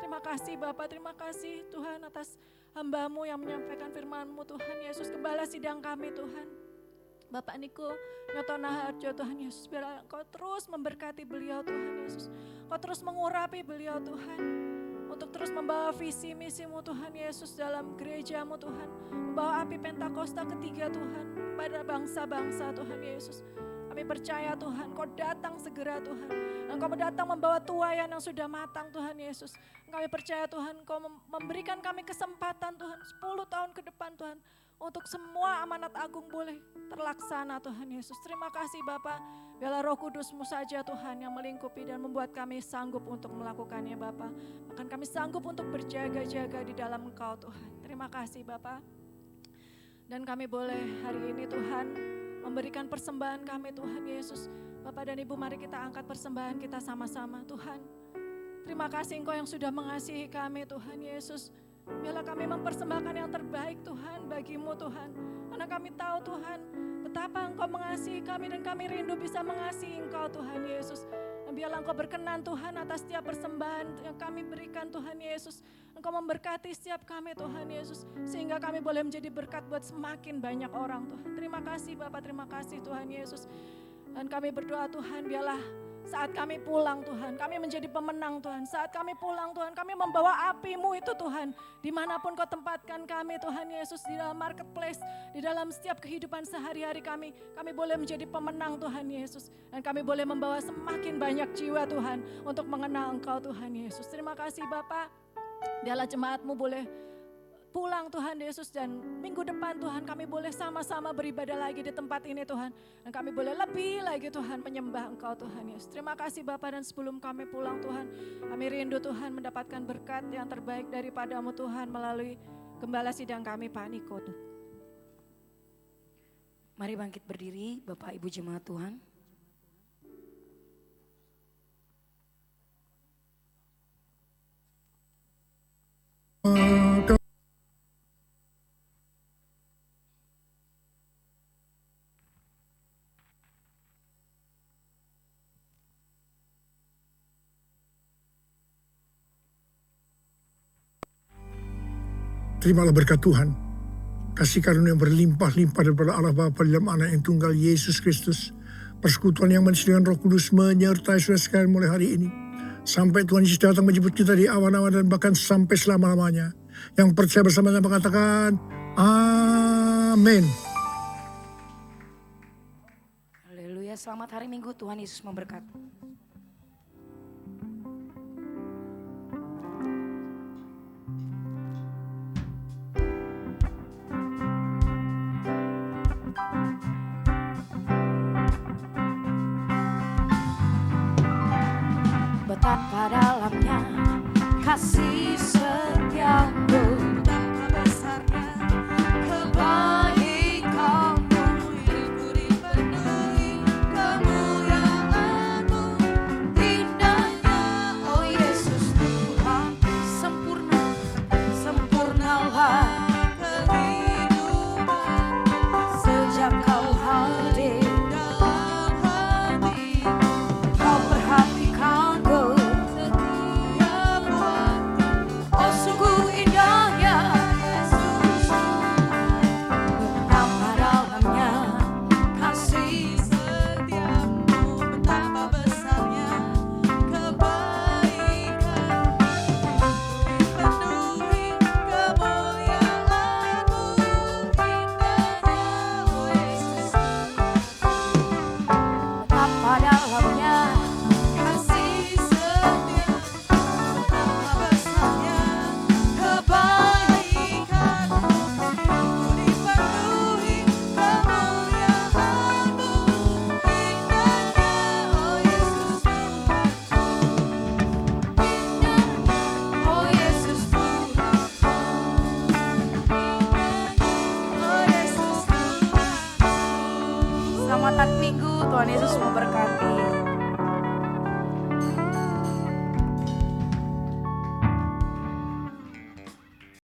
Terima kasih Bapak, terima kasih Tuhan atas hamba-Mu yang menyampaikan firman-Mu Tuhan Yesus. Gembala sidang kami Tuhan, Bapak Niko Nyotona Harjo Tuhan Yesus. Biarlah Engkau terus memberkati beliau Tuhan Yesus. Engkau terus mengurapi beliau Tuhan, untuk terus membawa visi misi-Mu Tuhan Yesus dalam gereja-Mu Tuhan. Membawa api Pentakosta ketiga Tuhan pada bangsa-bangsa Tuhan Yesus. Kami percaya Tuhan, Kau datang segera Tuhan. Engkau datang membawa tuaian yang sudah matang Tuhan Yesus. Kami percaya Tuhan, Kau memberikan kami kesempatan Tuhan 10 tahun ke depan Tuhan. Untuk semua amanat agung boleh terlaksana Tuhan Yesus. Terima kasih Bapa. Biarlah Roh Kudus-Mu saja Tuhan yang melingkupi dan membuat kami sanggup untuk melakukannya Bapa. Bahkan kami sanggup untuk berjaga-jaga di dalam Engkau Tuhan. Terima kasih Bapa. Dan kami boleh hari ini Tuhan memberikan persembahan kami Tuhan Yesus. Bapak dan Ibu, mari kita angkat persembahan kita sama-sama Tuhan. Terima kasih Engkau yang sudah mengasihi kami Tuhan Yesus. Biarlah kami mempersembahkan yang terbaik Tuhan bagimu Tuhan. Karena kami tahu Tuhan betapa Engkau mengasihi kami dan kami rindu bisa mengasihi Engkau Tuhan Yesus. Dan biarlah Engkau berkenan Tuhan atas setiap persembahan yang kami berikan Tuhan Yesus. Engkau memberkati setiap kami Tuhan Yesus. Sehingga kami boleh menjadi berkat buat semakin banyak orang Tuhan. Terima kasih Bapak, terima kasih Tuhan Yesus. Dan kami berdoa Tuhan, biarlah saat kami pulang Tuhan, kami menjadi pemenang Tuhan. Saat kami pulang Tuhan, kami membawa api-Mu itu Tuhan. Dimanapun Kau tempatkan kami Tuhan Yesus, di dalam marketplace, di dalam setiap kehidupan sehari-hari kami boleh menjadi pemenang Tuhan Yesus. Dan kami boleh membawa semakin banyak jiwa Tuhan untuk mengenal Engkau Tuhan Yesus. Terima kasih Bapa. Biarlah jemaat-Mu boleh pulang Tuhan Yesus, dan minggu depan Tuhan kami boleh sama-sama beribadah lagi di tempat ini Tuhan. Dan kami boleh lebih lagi Tuhan menyembah Engkau Tuhan Yesus. Terima kasih Bapa, dan sebelum kami pulang Tuhan, kami rindu Tuhan mendapatkan berkat yang terbaik daripada-Mu Tuhan melalui gembala sidang kami Pak Niko. Mari bangkit berdiri Bapak Ibu jemaat Tuhan. Terimalah berkat Tuhan, kasih karunia yang berlimpah-limpah daripada Allah Bapa dalam Anak yang tunggal Yesus Kristus, persekutuan yang manis dengan Roh Kudus menyertai saudara sekalian mulai hari ini, sampai Tuhan Yesus datang menjemput kita di awan-awan dan bahkan sampai selama-lamanya. Yang percaya bersama-sama mengatakan, Amin. Haleluya, selamat hari Minggu, Tuhan Yesus memberkati. Betapa dalamnya kasih setiamu, betapa besarnya kebaikanmu, hidupku dipenuhi kemuliaanmu, indahnya oh Yesus Tuhan, sempurna, sempurnalah kehidupan sejak Kau hadir dalam hati, Kau perhatikan setiap waktu. Selamat Minggu, Tuhan Yesus memberkati.